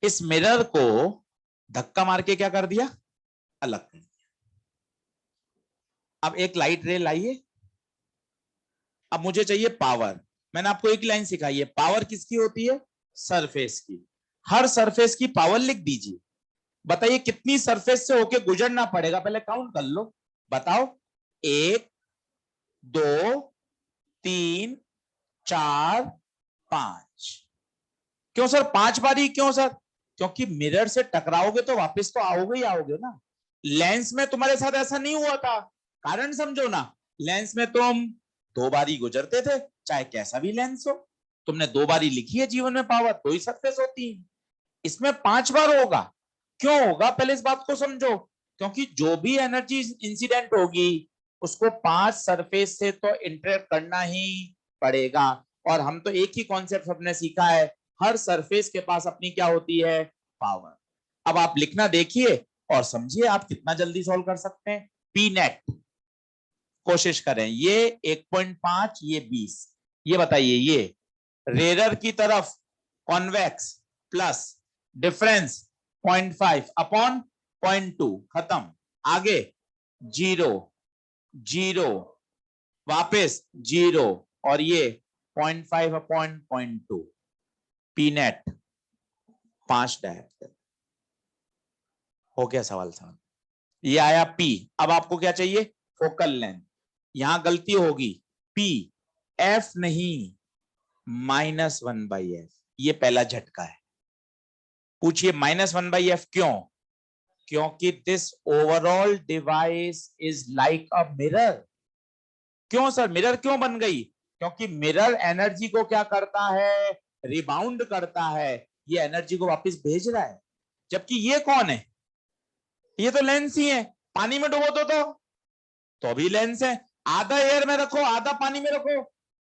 इस मिरर को धक्का मार के क्या कर दिया, अलग कर दिया। अब एक लाइट रे लाइए, अब मुझे चाहिए पावर। मैंने आपको एक लाइन सिखाई है, पावर किसकी होती है, सरफेस की। हर सरफेस की पावर लिख दीजिए। बताइए कितनी सरफेस से होके गुजरना पड़ेगा, पहले काउंट कर लो, बताओ। 1 2 3 4 5। क्यों सर 5 बारी, क्यों सर, क्योंकि मिरर से टकराओगे तो वापस तो आओगे ही आओगे ना। लेंस में तुम्हारे साथ ऐसा नहीं हुआ था, कारण समझो ना। लेंस में तुम 2 बारी गुजरते थे, चाहे कैसा भी लेंस हो। तुमने 2 बारी लिखी है जीवन में पावर, 2 ही सरफेस होती है। इसमें 5 बार होगा, क्यों होगा पहले इस बात को समझो। क्योंकि जो भी एनर्जी इंसिडेंट होगी उसको 5 सरफेस से तो इंटरेक्ट करना ही पड़ेगा। और हम तो एक ही कॉन्सेप्ट हमने सीखा है, हर सरफेस के पास अपनी क्या होती है, पावर। अब आप लिखना देखिए और समझिए आप कितना जल्दी सॉल्व कर सकते हैं। पी नेट कोशिश करें, ये 1.5, ये 20। ये बताइए, ये रेरर की तरफ कॉन्वेक्स प्लस डिफरेंस 0.5 अपॉन 0.2, खत्म। आगे 0 0 वापस 0, और ये 0.5 अपॉन 0.2, पी नेट 5 डायरेक्टर। हो गया सवाल समझ, ये आया पी। अब आपको क्या चाहिए, फोकल लेंथ। यहां गलती होगी, पी एफ नहीं, -1/f। ये पहला झटका है। पूछिए -1/f क्यों, क्योंकि this overall device is like a mirror. क्यों सर, मिरर क्यों बन गई? क्योंकि मिरर एनर्जी को क्या करता है, रिबाउंड करता है, ये एनर्जी को वापस भेज रहा है। जबकि ये कौन है, ये तो लेंस ही है। पानी में डुबो तो भी लेंस है, आधा एयर में रखो आधा पानी में रखो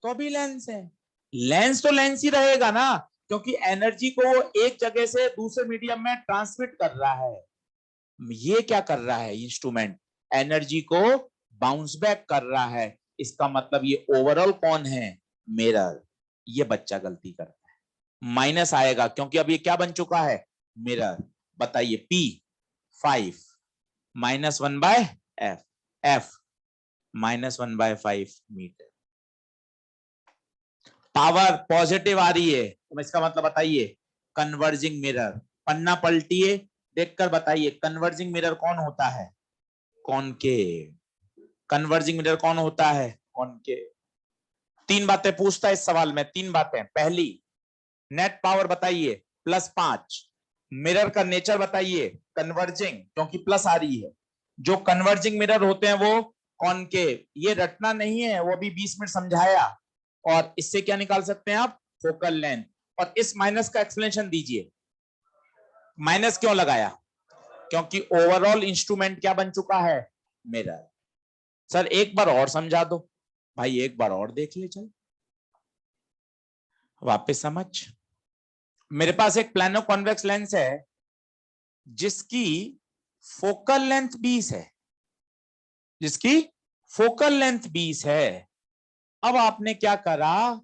तो भी लेंस है। लेंस तो लेंस ही रहेगा ना, क्योंकि एनर्जी को एक जगह से दूसरे मीडियम में ट्रांसमिट कर रहा है। ये क्या कर रहा है इंस्ट्रूमेंट, एनर्जी को बाउंस बैक कर रहा है। इसका मतलब ये ओवरऑल कौन है, मिरर। ये बच्चा गलती करता है, माइनस आएगा क्योंकि अब ये क्या बन चुका है, मिरर। बताइए P5 -1/F, F -1/5 metre. Power positive आ रही है तो इसका मतलब बताइए कन्वर्जिंग मिरर। पन्ना पलटिए, देखकर बताइए कन्वर्जिंग मिरर कौन होता है, कॉनकेव। कन्वर्जिंग मिरर कौन होता है, कॉनकेव। तीन बातें पूछता है इस सवाल में, तीन बातें। पहली, नेट पावर बताइए +5। मिरर का नेचर बताइए कन्वर्जिंग, क्योंकि प्लस आ रही है। जो कन्वर्जिंग मिरर होते हैं वो कॉनकेव। ये रटना नहीं है, वो भी 20 मिनट समझाया। और इससे क्या निकाल सकते हैं आप, फोकल लेंथ। और इस माइनस का एक्सप्लेनेशन दीजिए, माइनस क्यों लगाया, क्योंकि ओवरऑल इंस्ट्रूमेंट क्या बन चुका है, मिरर। सर एक बार और समझा दो, भाई एक बार और देख ले, चल वापस समझ। मेरे पास एक प्लानो कॉन्वेक्स लेंस है जिसकी फोकल लेंथ 20 है, जिसकी फोकल लेंथ 20 है। अब आपने क्या करा,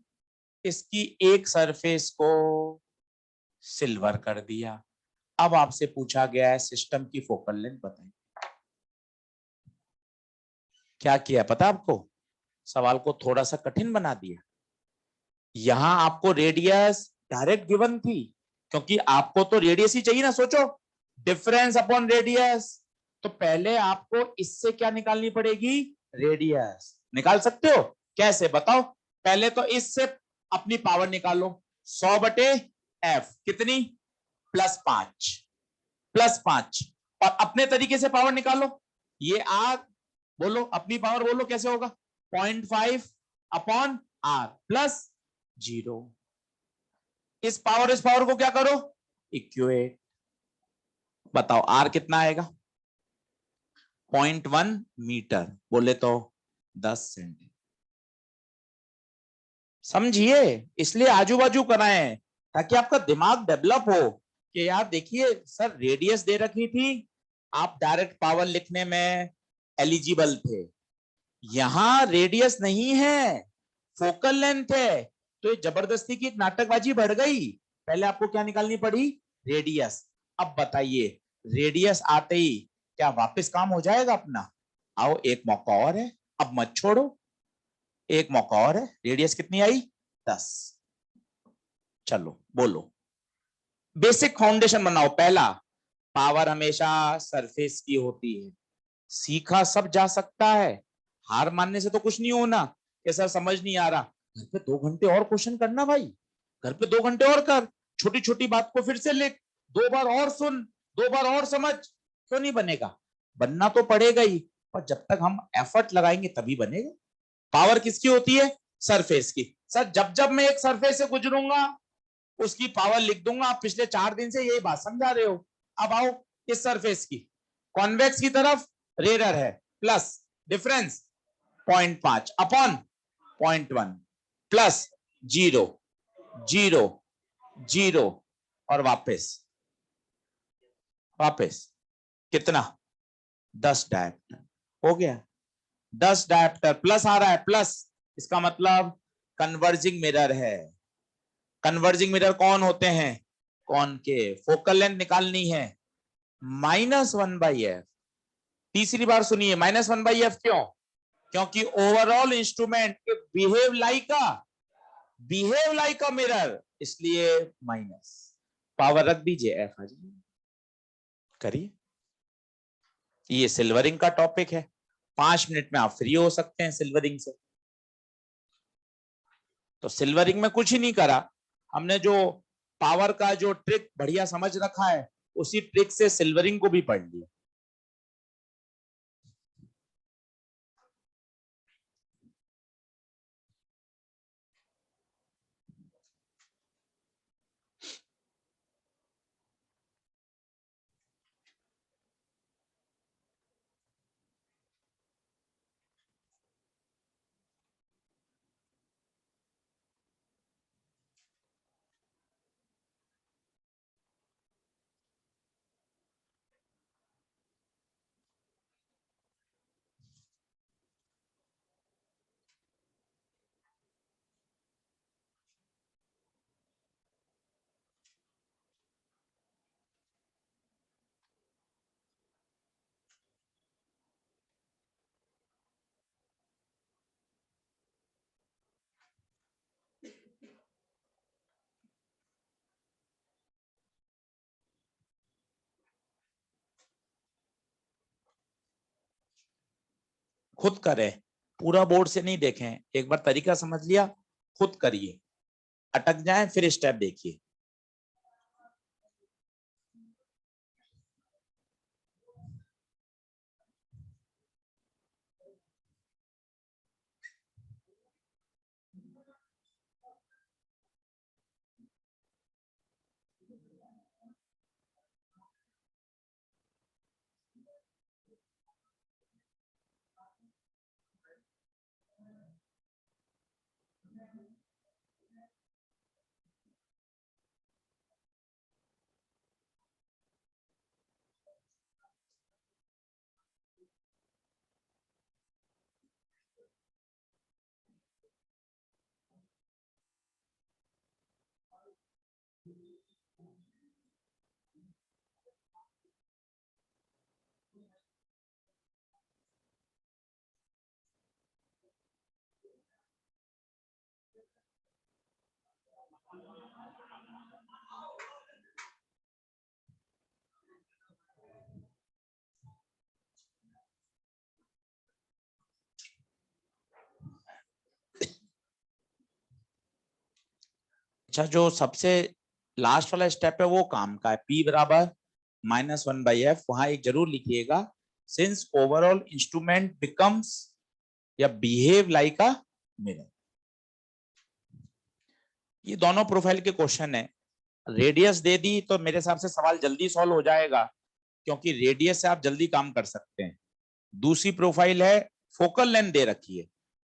इसकी एक सरफेस को सिल्वर कर दिया। अब आपसे पूछा गया है सिस्टम की फोकल लेंथ बताइए। क्या किया पता आपको, सवाल को थोड़ा सा कठिन बना दिया। यहां आपको रेडियस डायरेक्ट गिवन थी, क्योंकि आपको तो रेडियस ही चाहिए ना। सोचो, डिफरेंस अपॉन रेडियस, तो पहले आपको इससे क्या निकालनी पड़ेगी, रेडियस। निकाल सकते हो, कैसे बताओ। पहले तो इससे अपनी पावर निकालो, 100/F कितनी, +5, +5। और अपने तरीके से पावर निकालो, ये R, बोलो अपनी पावर बोलो कैसे होगा, 0.5/R +0। इस पावर को क्या करो, इक्वेट। बताओ R कितना आएगा, 0.1 मीटर, बोले तो 10 सेंटीमीटर। समझिए, इसलिए आजू बाजू कराएं ताकि आपका दिमाग डेवलप हो कि यार देखिए सर रेडियस दे रखी थी, आप डायरेक्ट पावर लिखने में एलिजिबल थे। यहां रेडियस नहीं है, फोकल लेंथ है, तो ये जबरदस्ती की नाटकबाजी बढ़ गई। पहले आपको क्या निकालनी पड़ी, रेडियस। अब बताइए रेडियस आते ही क्या वापस काम हो जाएगा अपना, आओ एक मौका और है, अब मत छोड़ो, एक मौका और है। रेडियस कितनी आई, 10। चलो बोलो, बेसिक फाउंडेशन बनाओ। पहला, पावर हमेशा सरफेस की होती है, सीखा सब जा सकता है। हार मानने से तो कुछ नहीं होना कि सर समझ नहीं आ रहा, घर पे 2 घंटे और क्वेश्चन करना भाई, घर पे 2 घंटे और कर, छोटी छोटी बात को फिर से लिख, 2 बार और सुन, 2 बार और समझ। क्यों नहीं बनेगा, बनना तो पड़ेगा ही, पर जब तक हम एफर्ट लगाएंगे तभी बनेगा। पावर किसकी होती है, सरफेस की। सर जब जब मैं एक सरफेस से गुजरूंगा उसकी पावर लिख दूंगा। आप पिछले 4 दिन से यही बात समझा रहे हो। अब आओ इस सरफेस की, कॉन्वेक्स की तरफ रेयर है, प्लस डिफरेंस 0.5 अपॉन 0.1 प्लस 0 0 0 और वापस वापस कितना, 10 डायप्टर हो गया। 10 डायप्टर प्लस आ रहा है, प्लस इसका मतलब कन्वर्जिंग मिरर है। कन्वर्जिंग मिरर कौन होते हैं, कॉनकेव। फोकल लेंथ निकालनी है -1/F। तीसरी बार सुनिए, -1/F क्यों, क्योंकि overall instrument behave like a mirror, इसलिए माइनस। पावर रख दीजिए, F आ जाइए। करिए, ये सिल्वरिंग का टॉपिक है, 5 मिनट में आप फ्री हो सकते हैं सिल्वरिंग से। तो सिल्वरिंग में कुछ ही नहीं करा हमने, जो पावर का जो ट्रिक बढ़िया समझ रखा है उसी ट्रिक से सिल्वरिंग को भी पढ़ लिया। खुद करें, पूरा बोर्ड से नहीं देखें, एक बार तरीका समझ लिया खुद करिए, अटक जाए फिर स्टेप देखिए। अच्छा, जो सबसे लास्ट वाला स्टेप है वो काम का है, P बराबर -1/f, वहां एक जरूर लिखिएगा, सिंस ओवरऑल इंस्ट्रूमेंट बिकम्स या बिहेव लाइक अ मिरर। ये दोनों प्रोफाइल के क्वेश्चन है। रेडियस दे दी तो मेरे हिसाब से सवाल जल्दी सॉल्व हो जाएगा, क्योंकि रेडियस से आप जल्दी काम कर सकते हैं। दूसरी प्रोफाइल है फोकल लेंथ दे रखी है,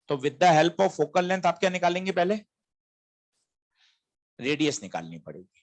तो with the help of focal length आप क्या निकालेंगे, पहले रेडियस निकालनी पड़ेगी।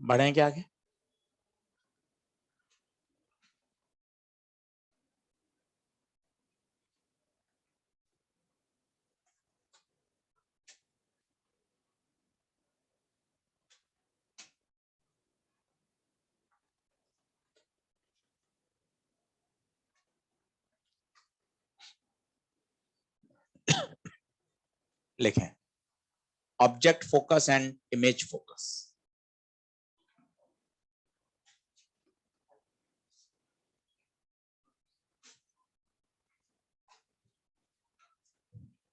बढ़े क्या आगे? लिखें object focus and image focus.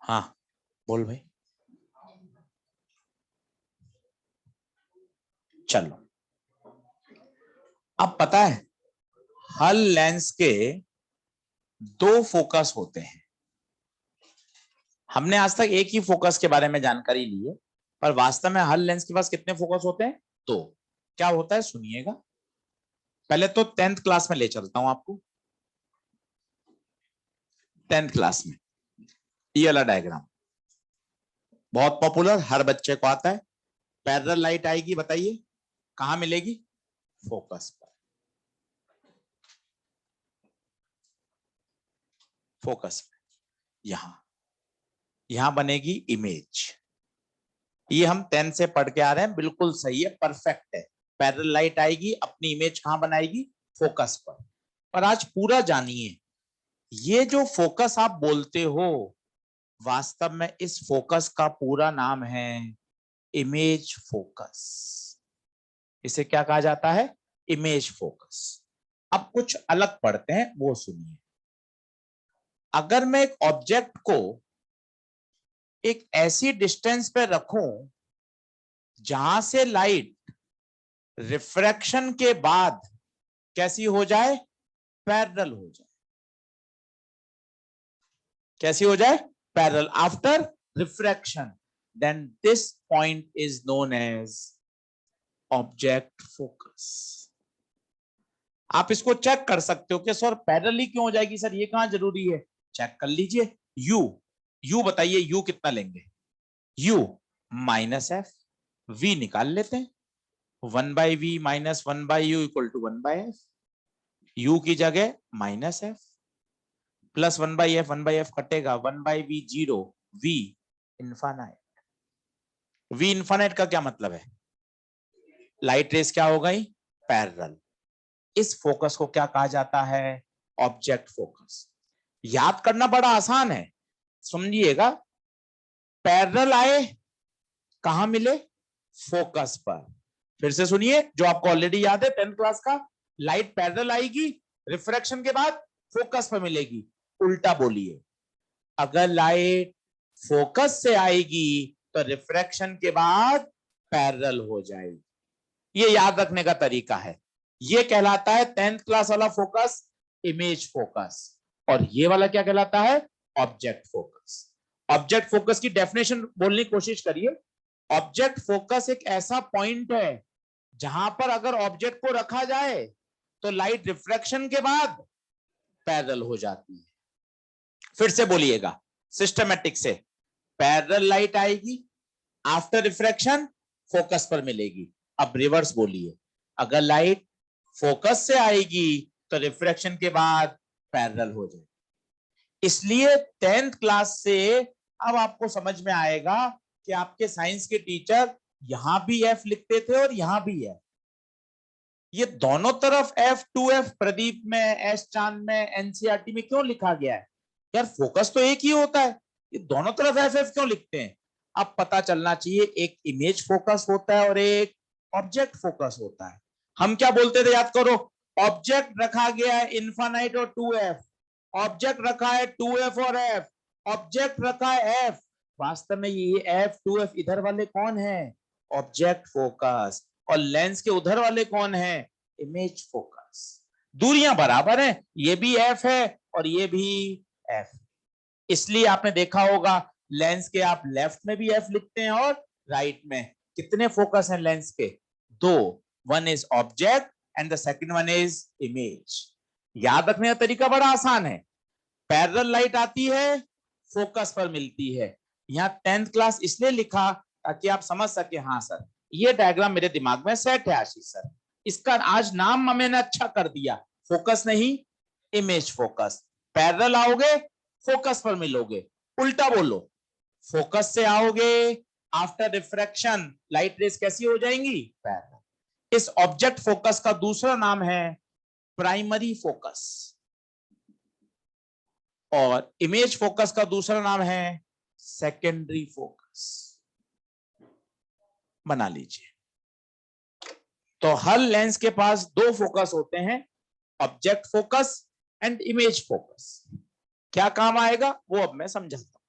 हाँ बोल भाई। चलो, अब पता है हल लेंस के दो फोकस होते हैं। हमने आज तक एक ही फोकस के बारे में जानकारी ली है, पर वास्तव में हल लेंस के पास कितने फोकस होते हैं? दो। क्या होता है सुनिएगा। पहले तो 10th क्लास में ले चलता हूं आपको। 10th क्लास में ये वाला डायग्राम बहुत पॉपुलर, हर बच्चे को आता है। पैरेलल लाइट आएगी, बताइए कहां मिलेगी? फोकस पर। फोकस पर यहां बनेगी इमेज। ये हम 10 से पढ़ के आ रहे हैं, बिल्कुल सही है, परफेक्ट है। पैरेलल लाइट आएगी, अपनी इमेज कहां बनाएगी? फोकस पर। पर आज पूरा जानिए, ये जो फोकस आप बोलते हो, वास्तव में इस फोकस का पूरा नाम है इमेज फोकस। इसे क्या कहा जाता है? Image focus. अब कुछ अलग पढ़ते हैं, वो सुनिए। अगर मैं एक ऑब्जेक्ट को एक ऐसी डिस्टेंस पे रखूं जहां से लाइट रिफ्रैक्शन के बाद कैसी हो जाए? पैरेलल हो जाए। कैसी हो जाए? Parallel after refraction, then this point is known as object focus. आप इसको चेक कर सकते हो कि सर पैरेलल ही क्यों हो जाएगी, सर ये कहां जरूरी है? चेक कर लीजिए। यू बताइए, यू कितना लेंगे? यू माइनस एफ, वी निकाल लेते हैं। 1/v minus 1/u equal to 1/f। You की जगह minus F plus 1/f, 1/f कटेगा, 1/v 0, v infinite. v infinite का क्या मतलब है? लाइट रेस क्या हो गई? पैरेलल। इस फोकस को क्या कहा जाता है? Object focus. याद करना बड़ा आसान है, समझिएगा। पैरेलल आए, कहां मिले? फोकस पर। फिर से सुनिए, जो आपको ऑलरेडी याद है 10th क्लास का, लाइट पैरेलल आएगी, रिफ्रैक्शन के बाद फोकस पर मिलेगी। उल्टा बोलिए, अगर लाइट फोकस से आएगी तो रिफ्रैक्शन के बाद पैरेलल हो जाएगी। ये याद रखने का तरीका है। ये कहलाता है 10th क्लास वाला फोकस इमेज फोकस, और ये वाला क्या कहलाता है? Object focus. ऑब्जेक्ट फोकस की डेफिनेशन बोलने की कोशिश करिए। ऑब्जेक्ट फोकस एक ऐसा पॉइंट है जहां पर अगर ऑब्जेक्ट को रखा जाए तो लाइट रिफ्रैक्शन के बाद पैरेलल हो जाती है। फिर से बोलिएगा सिस्टमैटिक से। पैरेलल लाइट आएगी, आफ्टर रिफ्रैक्शन फोकस पर मिलेगी। अब रिवर्स बोलिए, अगर लाइट फोकस से आएगी तो रिफ्रैक्शन के बाद पैरेलल हो जाएगी। इसलिए 10th क्लास से अब आपको समझ में आएगा कि आपके साइंस के टीचर यहां भी एफ लिखते थे और यहां भी है। ये दोनों तरफ F2F प्रदीप में, एस चांद में, एनसीईआरटी में क्यों लिखा गया है? यार फोकस तो एक ही होता है, ये दोनों तरफ FF क्यों लिखते हैं? अब पता चलना चाहिए, एक इमेज फोकस होता है और एक ऑब्जेक्ट फोकस होता है। हम क्या बोलते थे, याद करो। ऑब्जेक्ट रखा गया है इनफाइनाइट और 2F, ऑब्जेक्ट रखा है 2F और F, ऑब्जेक्ट रखा है F। वास्तव में ये F2F इधर वाले कौन है? Object focus. और लेंस के उधर वाले कौन है? Image focus. दूरियां बराबर हैं, ये भी एफ है और ये भी एफ। इसलिए आपने देखा होगा लेंस के आप लेफ्ट में भी एफ लिखते हैं और राइट में। कितने फोकस हैं लेंस के? दो। One is object and the second one is image. याद रखने का तरीका बड़ा आसान है। पैरेलल लाइट आती है, फोकस पर मिलती है। यहाँ 10th क्लास इसलिए लिखा ताकि आप समझ सके, हाँ सर ये डायग्राम मेरे दिमाग में सेट है आशीष सर, इसका आज नाम मैंने अच्छा कर दिया, फोकस नहीं इमेज फोकस। पैरेलल आओगे, फोकस पर मिलोगे। उल्टा बोलो, फोकस से आओगे, आफ्टर रिफ्रैक्शन लाइट रेस कैसी हो जाएंगी? पैरेलल। इस ऑब्जेक्ट फोकस का दूसरा नाम है प्राइमरी फोकस, और इमेज फोकस का दूसरा नाम है सेकेंडरी फोकस। बना लीजिए। तो हर लेंस के पास दो फोकस होते हैं, object focus and image focus. क्या काम आएगा वो अब मैं समझाता हूं।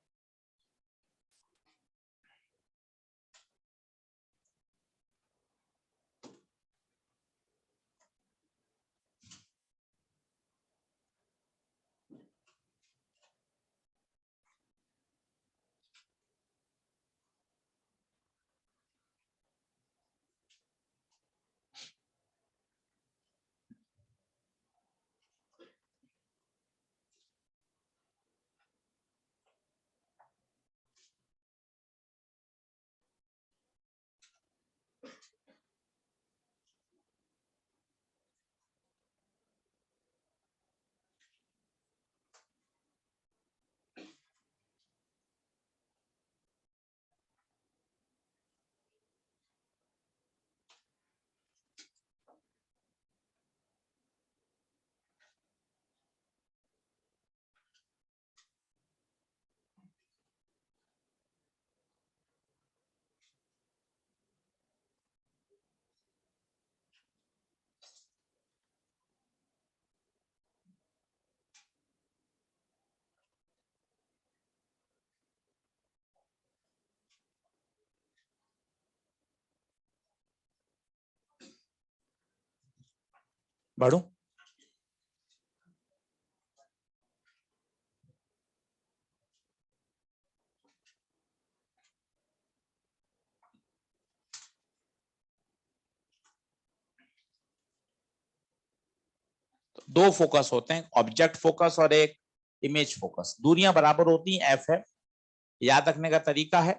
बढ़ू? दो फोकस होते हैं, ऑब्जेक्ट फोकस और एक इमेज फोकस। दूरियां बराबर होती हैं, एफ है। याद रखने का तरीका है,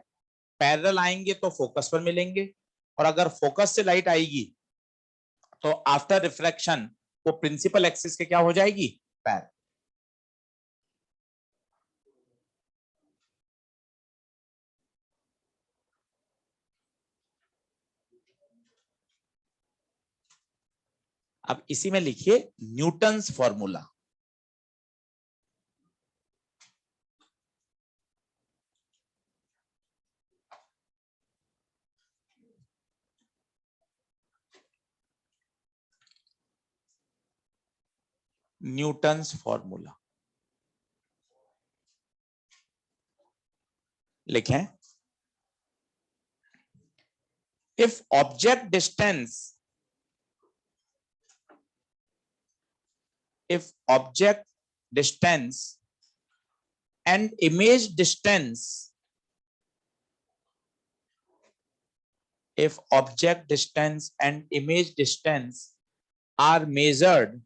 पैरेलल आएंगे तो फोकस पर मिलेंगे, और अगर फोकस से लाइट आएगी तो आफ्टर रिफ्लेक्शन वो प्रिंसिपल एक्सिस के क्या हो जाएगी, पैरेलल। अब इसी में लिखिए न्यूटन्स फॉर्मूला। न्यूटन्स फॉर्मूला लिखें। If object distance, if object distance and image distance, if object distance and image distance are measured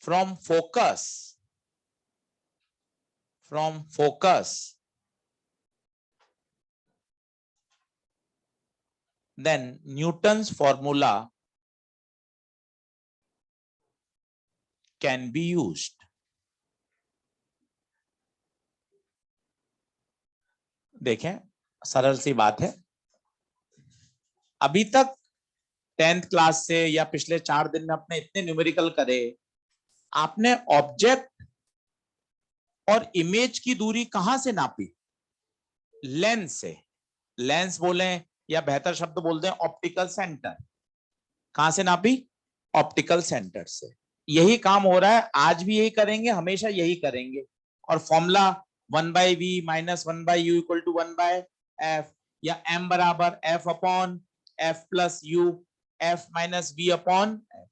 from focus, then Newton's formula can be used. देखें, सरल सी बात है। अभी तक 10th क्लास से या पिछले 4 दिन में अपने इतने न्यूमेरिकल करे, आपने ऑब्जेक्ट और इमेज की दूरी कहां से नापी? लेंस से। लेंस बोले या बेहतर शब्द बोल दें ऑप्टिकल सेंटर। कहां से नापी? ऑप्टिकल सेंटर से। यही काम हो रहा है, आज भी यही करेंगे, हमेशा यही करेंगे। और formula 1/v minus 1/u equal to 1/f, या m बराबर f upon f plus u, f minus v upon f।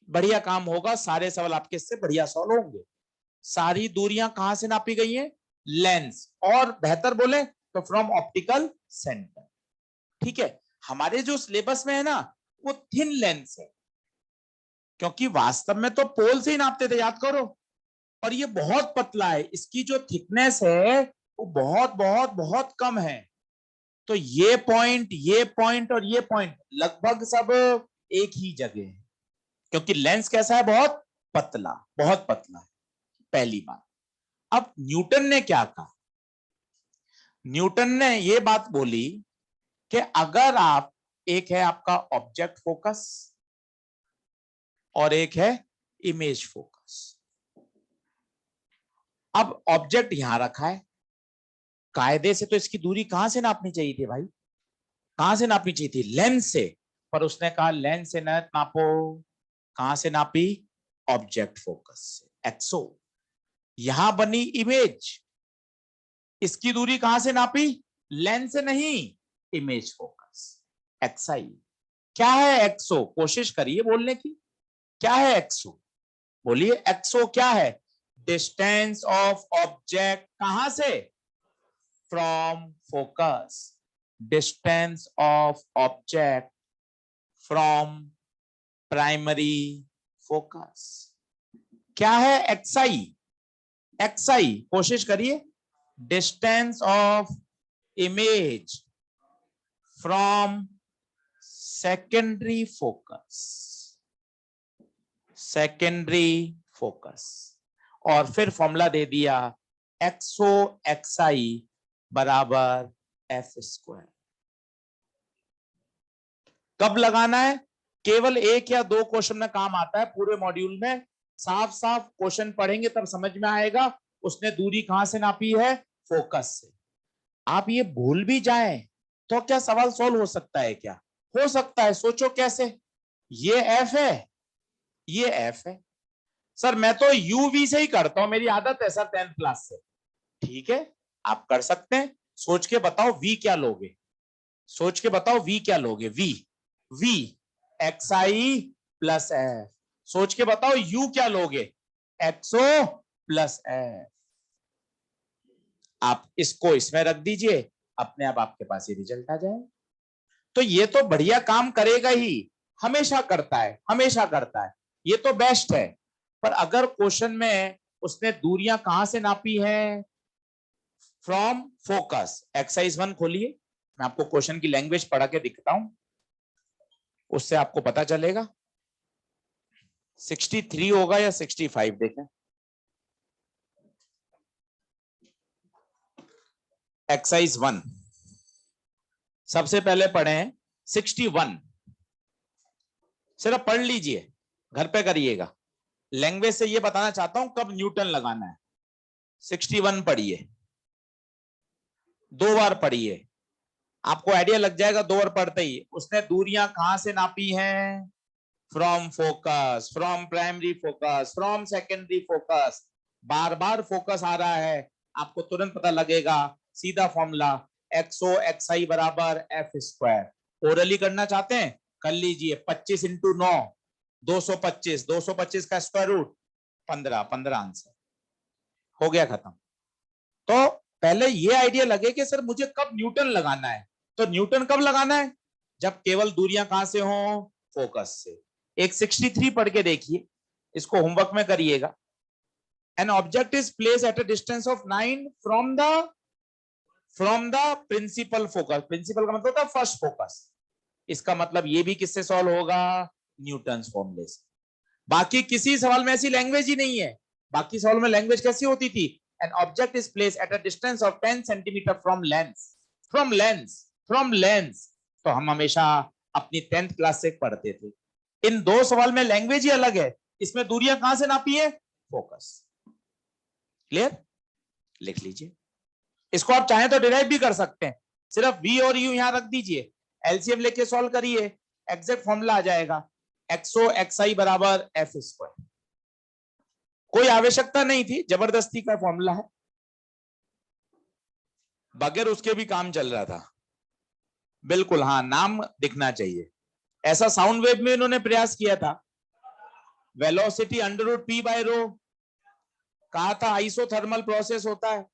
बढ़िया काम होगा, सारे सवाल आपके इससे बढ़िया सॉल्व होंगे। सारी दूरियां कहां से नापी गई हैं? लेंस, और बेहतर बोले तो फ्रॉम ऑप्टिकल सेंटर। ठीक है, हमारे जो सिलेबस में है ना वो थिन लेंस है, क्योंकि वास्तव में तो पोल से ही नापते थे, याद करो। और ये बहुत पतला है, इसकी जो थिकनेस है वो बहुत बहुत बहुत कम है। तो ये पॉइंट और ये पॉइंट लगभग सब एक ही जगह है, क्योंकि लेंस कैसा है? बहुत पतला, बहुत पतला है। पहली बात। अब न्यूटन ने क्या कहा? न्यूटन ने ये बात बोली कि अगर आप, एक है आपका ऑब्जेक्ट फोकस और एक है इमेज फोकस। अब ऑब्जेक्ट यहां रखा है, कायदे से तो इसकी दूरी कहां से नापनी चाहिए थी भाई? कहां से नापनी चाहिए थी? लेंस से। पर उसने कहा लेंस से न नापो, कहां से नापी? ऑब्जेक्ट फोकस से, एक्सो। यहां बनी इमेज, इसकी दूरी कहां से नापी? लेंस से नहीं, इमेज फोकस, एक्सआई। क्या है एक्सो? कोशिश करिए बोलने की। क्या है एक्सो? बोलिए, एक्सो क्या है? डिस्टेंस ऑफ ऑब्जेक्ट कहां से? From focus. Distance of object from primary focus. क्या है एक्सआई? एक्सआई, कोशिश करिए। Distance of image from secondary focus, secondary focus. और फिर फॉर्मूला दे दिया, एक्सो एक्सआई बराबर एफ स्क्वायर। कब लगाना है? केवल 1 या 2 क्वेश्चन में काम आता है, पूरे मॉड्यूल में साफ साफ क्वेश्चन पढ़ेंगे तब समझ में आएगा उसने दूरी कहां से नापी है? फोकस से। आप ये भूल भी जाएं तो क्या सवाल सॉल्व हो सकता है? क्या हो सकता है? सोचो कैसे। ये एफ है, ये एफ है। सर मैं तो यूवी से ही करता हूं, मेरी आदत है सर 10th क्लास से। ठीक है, आप कर सकते हैं। सोच के बताओ वी क्या लोगे? सोच के बताओ v क्या लोगे, v v xi plus F. सोच के बताओ u क्या लोगे, xo प्लस एफ। आप इसको इसमें रख दीजिए, अपने आप आपके पास ये रिजल्ट आ जाए। तो ये तो बढ़िया काम करेगा ही, हमेशा करता है, हमेशा करता है, ये तो बेस्ट है। पर अगर क्वेश्चन में उसने दूरियां कहां से नापी है, फ्रॉम फोकस। एक्सरसाइज 1 खोलिए, मैं आपको क्वेश्चन की लैंग्वेज पढ़ा के दिखता हूं, उससे आपको पता चलेगा। 63 होगा या 65, देखें। एक्सरसाइज 1 सबसे पहले पढ़े हैं 61, सिर्फ पढ़ लीजिए, घर पे करिएगा। लैंग्वेज से ये बताना चाहता हूं कब न्यूटन लगाना है। 61 पढ़िए, 2 बार पढ़िए, आपको आइडिया लग जाएगा 2 बार पढ़ते ही। उसने दूरियां कहां से नापी हैं, from focus, from primary focus, from secondary focus. बार बार फोकस आ रहा है, आपको तुरंत पता लगेगा, सीधा फॉर्मूला एक्सओ एक्सआई बराबर एफ स्क्वायर। ओरली करना चाहते हैं कर लीजिए, 25 इंटू 9 225, 225 का स्क्वायर रूट 15, 15 आंसर हो गया, खत्म। तो पहले ये आइडिया लगे कि सर मुझे कब न्यूटन लगाना है। तो न्यूटन कब लगाना है, जब केवल दूरियां कहां से हो, फोकस से। एक 63 पढ़ के देखिए, इसको होमवर्क में करिएगा। An object is place at a distance of 9 from the principal focus. Principal का मतलब होता है फर्स्ट फोकस। इसका मतलब ये भी किससे सॉल्व होगा, न्यूटन फॉर्मूले से। बाकी किसी सवाल में ऐसी लैंग्वेज ही नहीं है। बाकी सवाल में लैंग्वेज कैसी होती थी, N object is place at a distance of 10 centimetre from lens, from lens, from lens. तो हम हमेशा अपनी 10th क्लास से पढ़ते थे। इन 2 सवाल में लैंग्वेज ही अलग है, इसमें दूरियां कहां से नापी है, फोकस। क्लियर, लिख लीजिए। इसको आप चाहें तो डिराइव भी कर सकते हैं, सिर्फ v और u यहां रख दीजिए, एलसीएम लेके सॉल्व करिए, एग्जैक्ट फॉर्मूला आ जाएगा, एक्सओ एक्सआई बराबर एफ स्क्वायर। कोई आवश्यकता नहीं थी, जबरदस्ती का फॉर्मूला है, बगैर उसके भी काम चल रहा था। बिल्कुल हाँ, नाम दिखना चाहिए। ऐसा साउंड वेव में इन्होंने प्रयास किया था, velocity under root p by rho, कहा था आइसोथर्मल प्रोसेस होता है,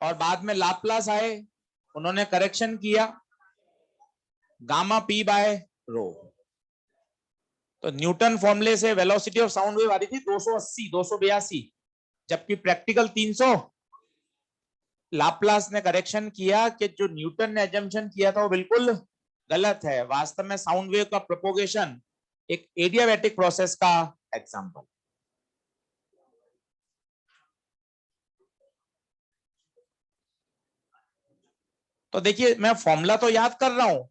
और बाद में लाप्लास आए, उन्होंने करेक्शन किया, गामा पी बाय रो। तो न्यूटन फॉर्मूले से वेलोसिटी ऑफ साउंड वेव आ रही थी 280, 282, जबकि प्रैक्टिकल 300। लाप्लास ने करेक्शन किया कि जो न्यूटन ने एजम्पशन किया था वो बिल्कुल गलत है। वास्तव में साउंड वेव का प्रोपोगेशन एक एडियाबैटिक प्रोसेस का एग्जांपल। तो देखिए, मैं फॉर्मूला तो याद कर रहा हूं,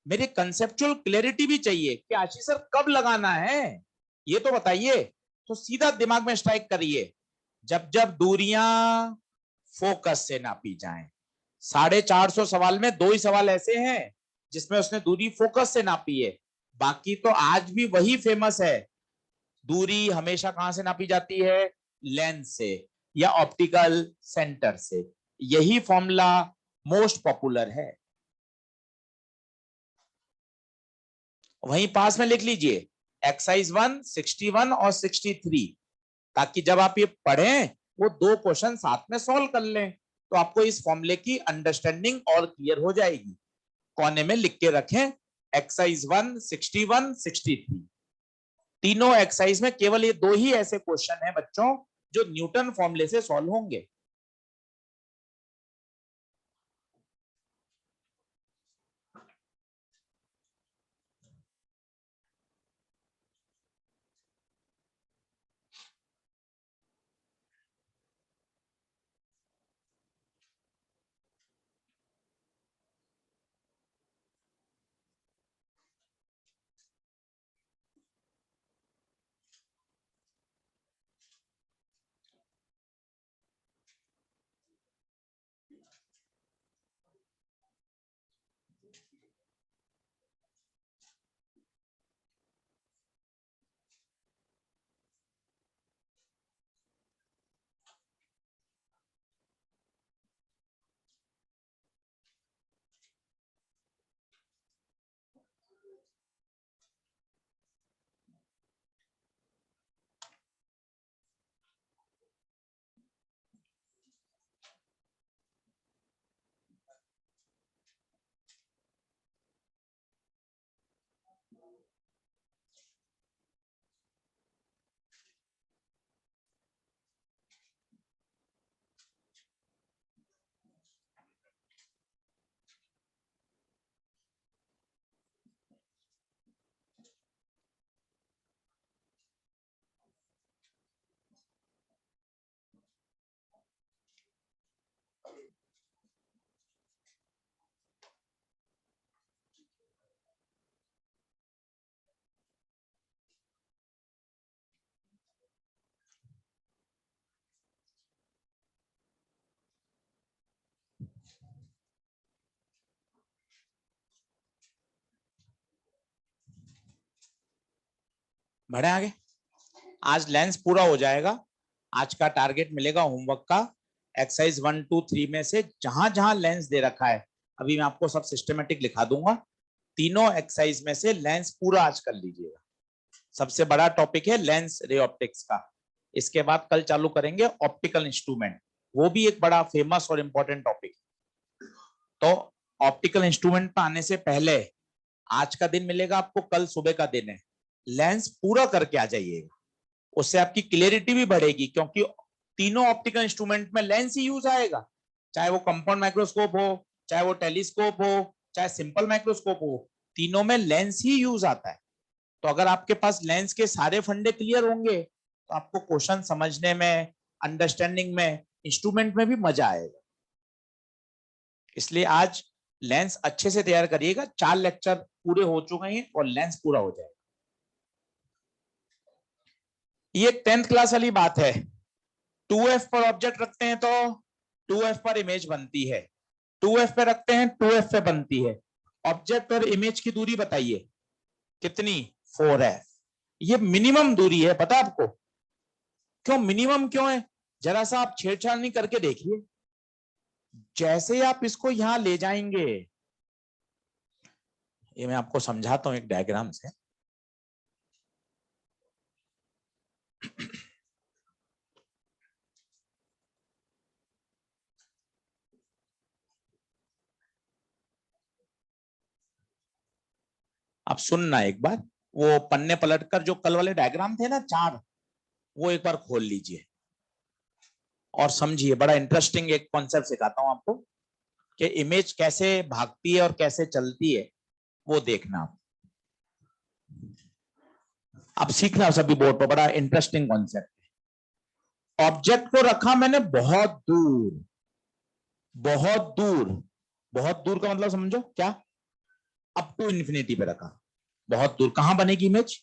मेरी कंसेप्चुअल क्लैरिटी भी चाहिए कि आशीष सर कब लगाना है, ये तो बताइए। तो सीधा दिमाग में स्ट्राइक करिए, जब जब दूरियां फोकस से नापी जाएं। 450 सवाल में 2 ही सवाल ऐसे हैं जिसमें उसने दूरी फोकस से नापी है, बाकी तो आज भी वही फेमस है, दूरी हमेशा कहां से नापी जाती है, लेंस से या ऑप्टिकल सेंटर से। यही फॉर्मूला मोस्ट पॉपुलर है। वहीं पास में लिख लीजिए एक्सरसाइज 1 61 और 63, ताकि जब आप ये पढ़ें वो 2 क्वेश्चन साथ में सॉल्व कर लें, तो आपको इस फॉर्मूले की अंडरस्टैंडिंग और क्लियर हो जाएगी। कोने में लिख के रखें एक्सरसाइज 1 61 63। तीनों एक्सरसाइज में केवल ये 2 ही ऐसे क्वेश्चन हैं बच्चों जो न्यूटन फॉर्मूले से सॉल्व होंगे। बढ़े आगे। आज लेंस पूरा हो जाएगा। आज का टारगेट मिलेगा होमवर्क का एक्सरसाइज 1, 2, 3 में से जहां जहां लेंस दे रखा है, अभी मैं आपको सब सिस्टमेटिक लिखा दूंगा, तीनों एक्सरसाइज में से लेंस पूरा आज कर लीजिएगा। सबसे बड़ा टॉपिक है लेंस रे ऑप्टिक्स का। इसके बाद कल चालू करेंगे ऑप्टिकल इंस्ट्रूमेंट, वो भी एक बड़ा फेमस और इंपॉर्टेंट टॉपिक। तो ऑप्टिकल इंस्ट्रूमेंट पर आने से पहले आज का दिन मिलेगा आपको, कल सुबह का दिन है, लेंस पूरा करके आ जाइएगा। उससे आपकी क्लियरिटी भी बढ़ेगी, क्योंकि तीनों ऑप्टिकल इंस्ट्रूमेंट में लेंस ही यूज आएगा, चाहे वो कंपाउंड माइक्रोस्कोप हो, चाहे वो टेलीस्कोप हो, चाहे सिंपल माइक्रोस्कोप हो, तीनों में लेंस ही यूज आता है। तो अगर आपके पास लेंस के सारे फंडे क्लियर होंगे तो आपको क्वेश्चन समझने में, अंडरस्टैंडिंग में, इंस्ट्रूमेंट में भी मजा आएगा। इसलिए आज लेंस अच्छे से तैयार करिएगा। 4 लेक्चर पूरे हो चुके हैं और लेंस पूरा हो जाएगा। ये 10th क्लास वाली बात है। 2f पर ऑब्जेक्ट रखते हैं तो 2f पर इमेज बनती है, 2f पे रखते हैं 2f पे बनती है। ऑब्जेक्ट और इमेज की दूरी बताइए कितनी? 4f। ये मिनिमम दूरी है, पता आपको क्यों मिनिमम क्यों है? जरा सा आप छेड़छाड़ नहीं करके देखिए। जैसे आप इसको यहां ले जाएंगे, ये मैं आपको समझाता हूं एक डायग्राम से। आप सुनना एक बार, वो पन्ने पलटकर जो कल वाले डायग्राम थे ना 4, वो एक बार खोल लीजिए और समझिए। बड़ा इंटरेस्टिंग एक कॉन्सेप्ट सिखाता हूं आपको कि इमेज कैसे भागती है और कैसे चलती है, वो देखना आप सीखना सभी बोर्ड पर। बड़ा इंटरेस्टिंग कॉन्सेप्ट है। ऑब्जेक्ट को रखा मैंने बहुत दूर, बहुत दूर। बहुत दूर का मतलब समझो क्या? अप टू इन्फिनिटी पे रखा, बहुत दूर। कहां बनेगी इमेज?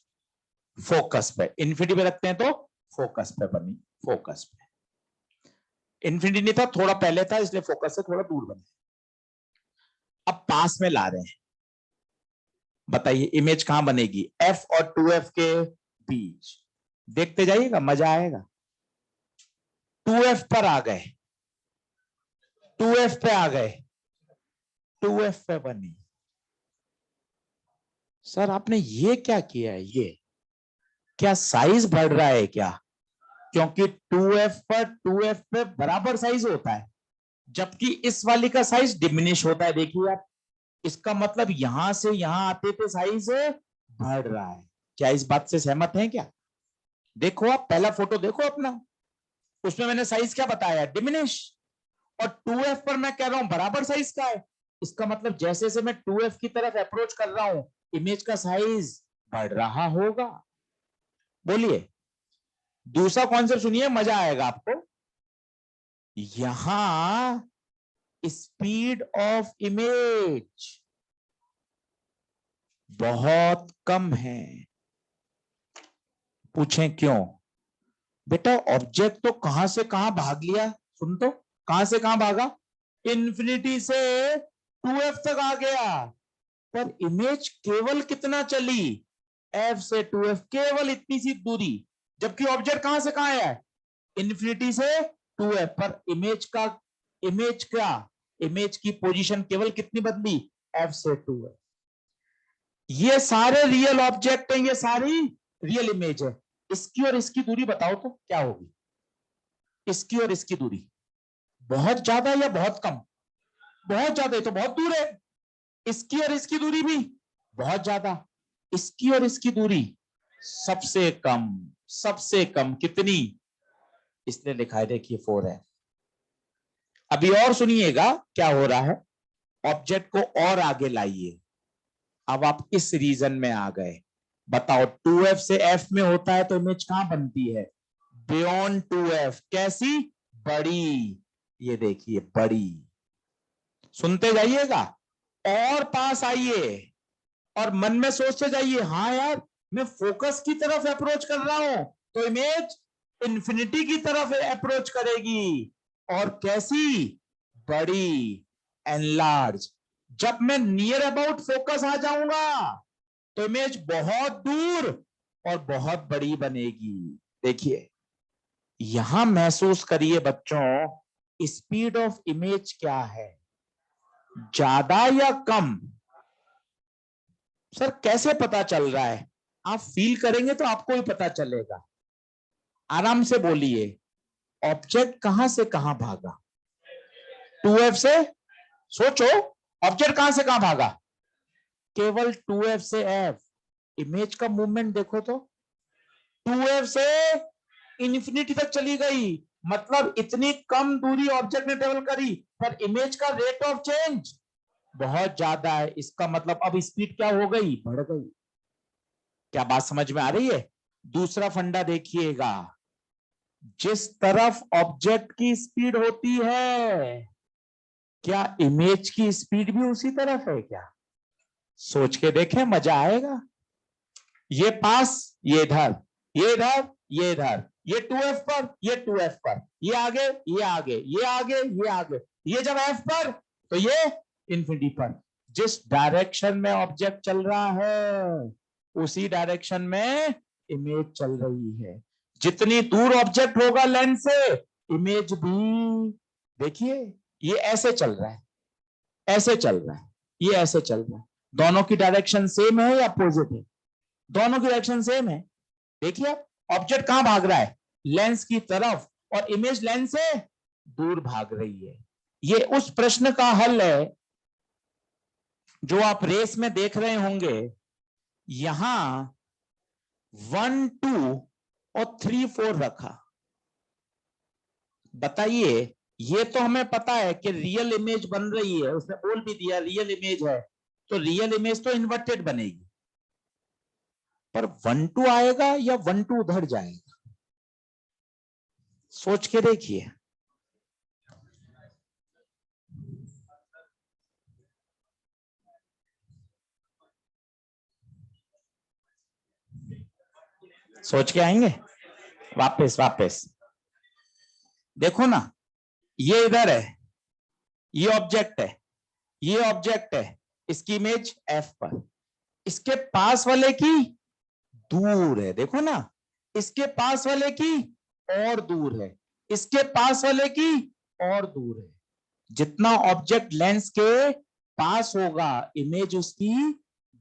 फोकस पे। इन्फिनिटी पे रखते हैं तो फोकस पे बनी, फोकस पे। इन्फिनिटी नहीं था, थोड़ा पहले था, इसलिए फोकस से थोड़ा दूर बने। अब पास में ला रहे हैं, बताइए इमेज कहां बनेगी? f और 2f के बीच। देखते जाइएगा, मजा आएगा। 2f पर आ गए, 2f पे आ गए, 2f पे बनी। सर आपने ये क्या किया है? ये क्या साइज बढ़ रहा है क्या? क्योंकि 2f पर 2f पे बराबर साइज होता है, जबकि इस वाली का साइज डिमिनिश होता है। देखिए आप, इसका मतलब यहां से यहां आते थे साइज बढ़ रहा है। क्या इस बात से सहमत हैं क्या? देखो आप पहला फोटो देखो अपना, उसमें मैंने साइज क्या बताया? डिमिनिश। और 2f पर मैं कह रहा हूं बराबर साइज का है। इसका मतलब जैसे जैसे मैं 2f की तरफ अप्रोच कर रहा हूं, इमेज का साइज बढ़ रहा होगा। बोलिए। दूसरा कॉन्सेप्ट सुनिए, मजा आएगा आपको। यहां स्पीड ऑफ इमेज बहुत कम है। पूछें क्यों? बेटा ऑब्जेक्ट तो कहां से कहां भाग लिया, सुन तो, कहां से कहां भागा? इन्फिनिटी से 2f तक आ गया, पर इमेज केवल कितना चली? f से 2f, केवल इतनी सी दूरी। जबकि ऑब्जेक्ट कहां से कहां है? इन्फिनिटी से 2f। पर इमेज की पोजीशन केवल कितनी बदली? f से 2f। ये सारे रियल ऑब्जेक्ट हैं, ये सारी रियल इमेज है। इसकी और इसकी दूरी बताओ तो क्या होगी? इसकी और इसकी दूरी बहुत ज्यादा या बहुत कम? बहुत ज्यादा, तो बहुत दूर है। इसकी और इसकी दूरी भी बहुत ज्यादा। इसकी और इसकी दूरी सबसे कम, सबसे कम। कितनी? इसने लिखा है देखिए 4 है। अभी और सुनिएगा क्या हो रहा है। ऑब्जेक्ट को और आगे लाइए। अब आप इस रीजन में आ गए। बताओ 2f से f में होता है तो इमेज कहां बनती है? Beyond 2f। कैसी? बड़ी। ये देखिए बड़ी। सुनते जाइएगा और पास आइए और मन में सोचते जाइए, हाँ यार मैं फोकस की तरफ अप्रोच कर रहा हूं तो इमेज इन्फिनिटी की तरफ अप्रोच करेगी। और कैसी? बड़ी, एनलार्ज। जब मैं नियर अबाउट फोकस आ जाऊंगा तो इमेज बहुत दूर और बहुत बड़ी बनेगी। देखिए यहां महसूस करिए बच्चों, स्पीड ऑफ इमेज क्या है, ज्यादा या कम? सर कैसे पता चल रहा है? आप फील करेंगे तो आपको ही पता चलेगा। आराम से बोलिए, ऑब्जेक्ट कहां से कहां भागा? 2f से। सोचो, ऑब्जेक्ट कहां से कहां भागा? केवल 2f से f। इमेज का मूवमेंट देखो तो 2f से इन्फिनिटी तक चली गई, मतलब इतनी कम दूरी ऑब्जेक्ट ने ट्रेवल करी, पर इमेज का रेट ऑफ चेंज बहुत ज्यादा है। इसका मतलब अब स्पीड क्या हो गई? बढ़ गई। क्या बात समझ में आ रही है? दूसरा फंडा देखिएगा, जिस तरफ ऑब्जेक्ट की स्पीड होती है, क्या इमेज की स्पीड भी उसी तरफ है क्या? सोच के देखें, मजा आएगा। ये पास, ये इधर, ये इधर, ये इधर, ये 2f पर, ये 2f पर, ये आगे, ये आगे, ये आगे, ये आगे, ये जब f पर तो ये इन्फिनिटी पर। जिस डायरेक्शन में ऑब्जेक्ट चल रहा है उसी डायरेक्शन में इमेज चल रही है। जितनी दूर ऑब्जेक्ट होगा लेंस से, इमेज भी, देखिए ये ऐसे चल रहा है, ऐसे चल रहा है, ये ऐसे चल रहा है। दोनों की डायरेक्शन सेम है या अपोजिट है? दोनों की डायरेक्शन सेम है। देखिए आप, ऑब्जेक्ट कहां भाग रहा है? लेंस की तरफ, और इमेज लेंस से दूर भाग रही है। ये उस प्रश्न का हल है जो आप रेस में देख रहे होंगे। यहां 1 2 और 3 4 रखा। बताइए, ये तो हमें पता है कि रियल इमेज बन रही है, उसने बोल भी दिया रियल इमेज है, तो रियल इमेज तो इन्वर्टेड बनेगी। पर 1 2 आएगा या 1 2 उधर जाएगा? सोच के देखिए। सोच के आएंगे? वापस वापस देखो ना, ये इधर है, ये ऑब्जेक्ट है, ये ऑब्जेक्ट है, इसकी इमेज एफ पर, इसके पास वाले की दूर है, देखो ना, इसके पास वाले की और दूर है, इसके पास वाले की और दूर है। जितना ऑब्जेक्ट लेंस के पास होगा, इमेज उसकी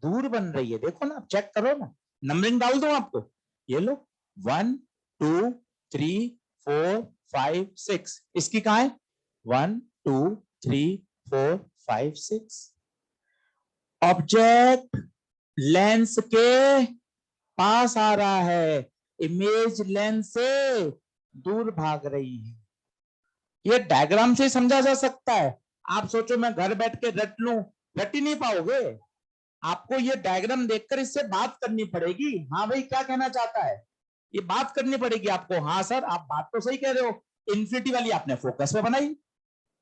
दूर बन रही है। देखो ना, चेक करो ना, नंबरिंग डाल दो आपको, ये लो 1 2 3 4 5 6, इसकी कहां है? 1 2 3 4 5 6। ऑब्जेक्ट लेंस के पास आ रहा है, इमेज लेंस से दूर भाग रही है। ये डायग्राम से समझा जा सकता है। आप सोचो मैं घर बैठ के रट लूं, रट ही नहीं पाओगे। आपको ये डायग्राम देखकर इससे बात करनी पड़ेगी। हाँ भाई, क्या कहना चाहता है, ये बात करनी पड़ेगी आपको। हाँ सर, आप बात तो सही कह रहे हो, इन्फिनिटी वाली आपने फोकस पे बनाई,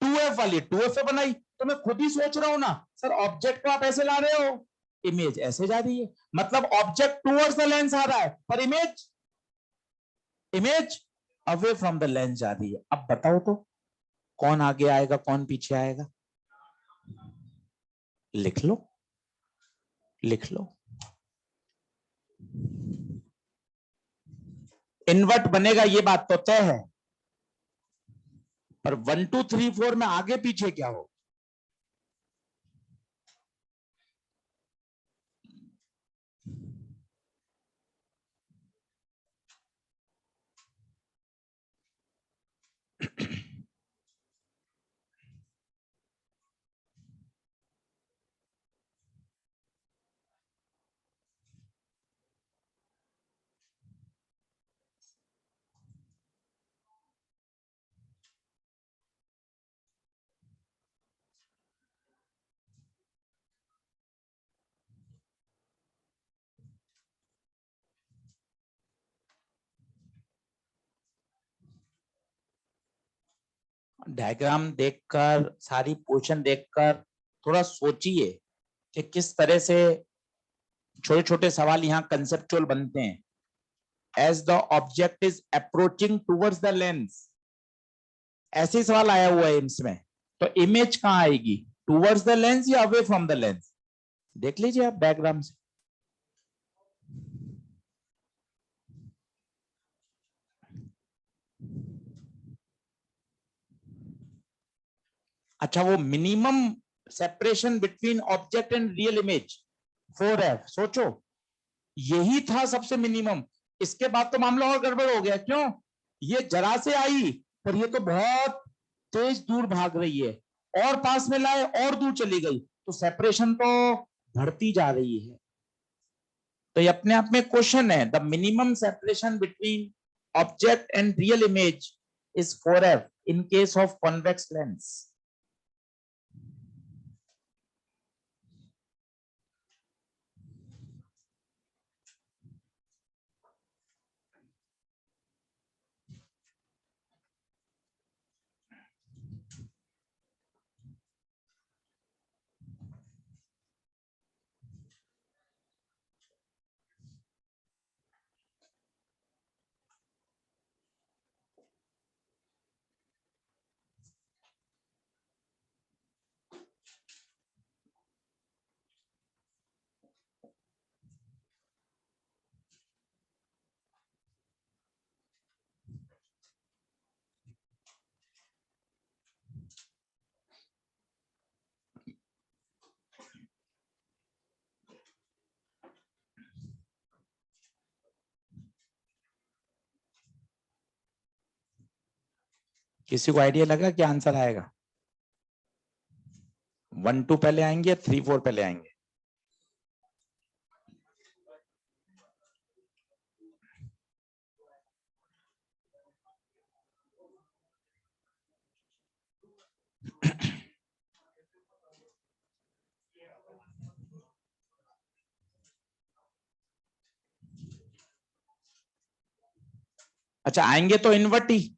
2f वाली 2f पे बनाई, तो मैं खुद ही सोच रहा हूं ना सर, ऑब्जेक्ट को आप ऐसे ला रहे हो, इमेज ऐसे जा रही है, मतलब ऑब्जेक्ट टूवर्ड्स द लेंस आ रहा है, पर image image away from the lens जा रही है। अब बताओ तो कौन आगे आएगा, कौन पीछे आएगा? लिख लो, लिख लो। इन्वर्ट बनेगा, ये बात तो तय है, पर 1 2 3 4 में आगे पीछे क्या हो? डायग्राम देखकर, सारी पोजीशन देखकर थोड़ा सोचिए कि किस तरह से छोटे छोटे सवाल यहाँ कंसेप्चुअल बनते हैं। As the object is approaching towards the lens, ऐसे सवाल आया हुआ है एम्स में, तो इमेज कहां आएगी? टूवर्ड्स द लेंस या अवे फ्रॉम द लेंस? देख लीजिए आप डायग्राम से। अच्छा, वो minimum separation between object and real image 4f, सोचो यही था सबसे मिनिमम। इसके बाद तो मामला और गड़बड़ हो गया। क्यों? ये जरा से आई पर ये तो बहुत तेज दूर भाग रही है, और पास में लाए और दूर चली गई, तो सेपरेशन तो बढ़ती जा रही है। तो ये अपने आप में क्वेश्चन है। The minimum separation between object and real image is 4f in case of convex lens. किसी को आइडिया लगा क्या आंसर आएगा? 1 2 पहले आएंगे या 3 4 पहले आएंगे? अच्छा, आएंगे तो इनवर्ट ही।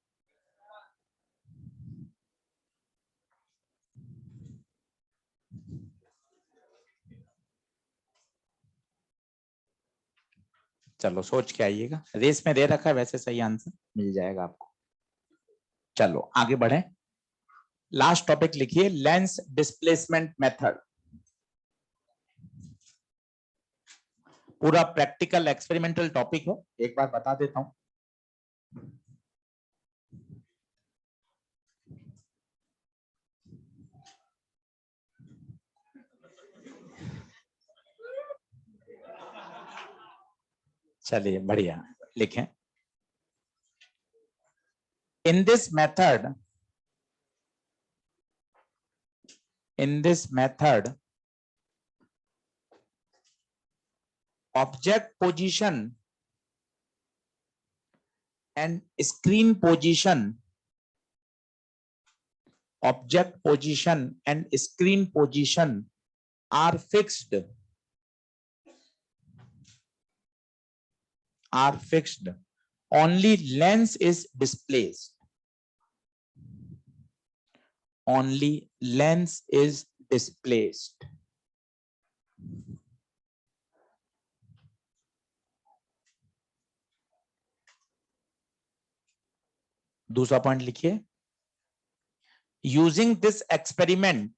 चलो सोच के आइएगा, रेस में दे रखा है वैसे, सही आंसर मिल जाएगा आपको। चलो आगे बढ़े। लास्ट टॉपिक लिखिए, लेंस डिस्प्लेसमेंट मेथड। पूरा प्रैक्टिकल एक्सपेरिमेंटल टॉपिक है, एक बार बता देता हूं। चलिए बढ़िया, लिखें। In this method object position and screen position are fixed only lens is displaced दूसरा पॉइंट लिखिए, using this experiment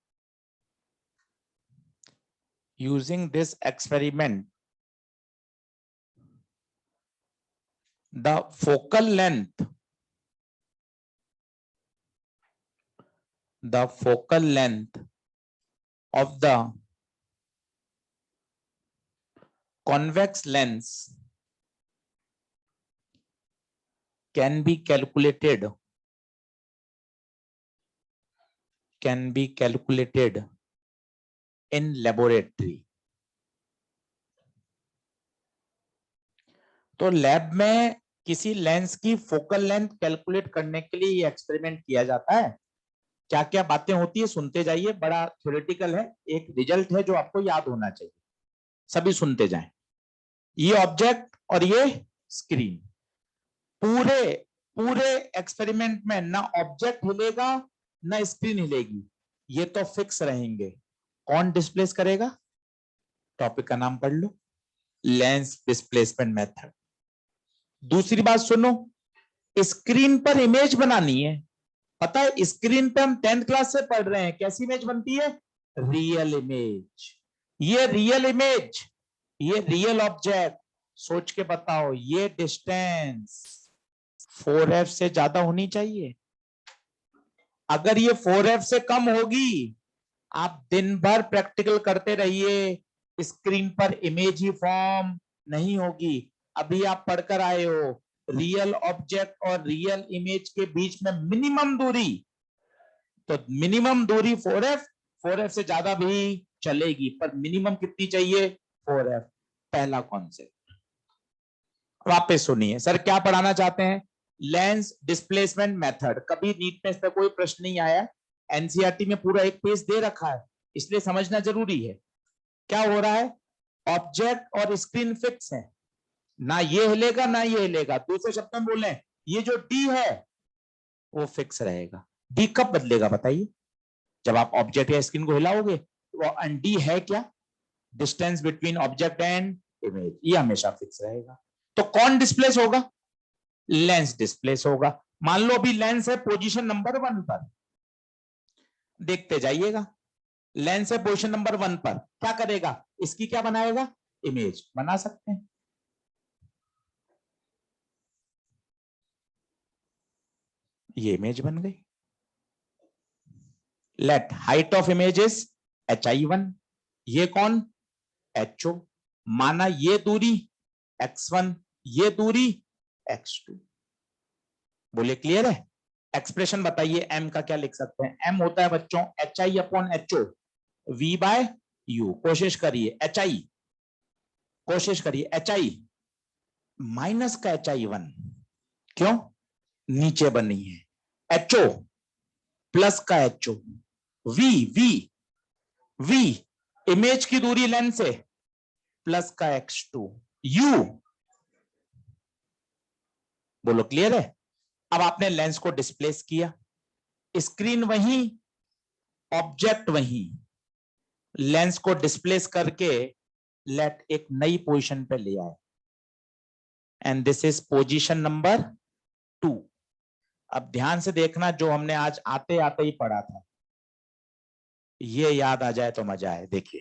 the focal length of the convex lens can be calculated in laboratory। तो लैब में किसी lens की focal length calculate करने के लिए ये एक्सपेरिमेंट किया जाता है। क्या क्या बातें होती है सुनते जाइए, बड़ा थ्योरेटिकल है, एक रिजल्ट है जो आपको याद होना चाहिए, सभी सुनते जाएं। ये ऑब्जेक्ट और ये स्क्रीन, पूरे एक्सपेरिमेंट में ना ऑब्जेक्ट हिलेगा ना स्क्रीन हिलेगी, ये तो फिक्स रहेंगे। कौन डिस्प्लेस करेगा? टॉपिक का नाम पढ़ लो, लेंस डिस्प्लेसमेंट मेथड। दूसरी बात सुनो, स्क्रीन पर इमेज बनानी है। पता है स्क्रीन पे हम 10th क्लास से पढ़ रहे हैं, कैसी इमेज बनती है? Real image. ये रियल ऑब्जेक्ट, सोच के बताओ, ये डिस्टेंस 4f से ज्यादा होनी चाहिए। अगर ये 4f से कम होगी, आप दिन भर प्रैक्टिकल करते रहिए, स्क्रीन पर इमेज ही फॉर्म नहीं होगी। अभी आप पढ़कर आए हो, रियल ऑब्जेक्ट और रियल इमेज के बीच में मिनिमम दूरी, तो मिनिमम दूरी 4f, 4f से ज्यादा भी चलेगी, पर मिनिमम कितनी चाहिए? 4f। पहला कॉन्सेप्ट। वापस सुनिए, सर क्या पढ़ाना चाहते हैं? Lens displacement method. कभी नीट में इस पर कोई प्रश्न नहीं आया, एनसीईआरटी में पूरा एक पेज दे रखा है, इसलिए समझना जरूरी है। क्या हो रहा है? ऑब्जेक्ट और स्क्रीन फिक्स है, ना ये हिलेगा ना ये हिलेगा। दूसरे शब्द में बोले, ये जो डी है वो फिक्स रहेगा। डी कब बदलेगा बताइए? जब आप ऑब्जेक्ट या स्क्रीन को हिलाओगे। तो डी है क्या? Distance between object and image, ये हमेशा फिक्स रहेगा। तो कौन डिस्प्लेस होगा? लेंस डिस्प्लेस होगा। मान लो अभी लेंस है पोजीशन नंबर 1 पर, देखते जाइएगा। लेंस है पोजीशन नंबर 1 पर, क्या करेगा? इसकी क्या बनाएगा? इमेज बना सकते हैं। ये इमेज बन गई। Let height of image is hi1, ये कौन? ho। माना ये दूरी x1, ये दूरी x2। बोले क्लियर है? एक्सप्रेशन बताइए m का क्या लिख सकते हैं? m होता है बच्चों hi upon ho, v by u। कोशिश करिए hi, कोशिश करिए hi माइनस का hi1, क्यों? नीचे बनी है। ho प्लस का ho, v v v image की दूरी लेंस से प्लस का x2, u। बोलो क्लियर है? अब आपने लेंस को डिस्प्लेस किया, स्क्रीन वहीं, ऑब्जेक्ट वहीं, लेंस को डिस्प्लेस करके लेट एक नई पोजीशन पे ले आए, and this is position number 2। अब ध्यान से देखना, जो हमने आज आते आते ही पढ़ा था, ये याद आ जाए तो मजा आए। देखिए,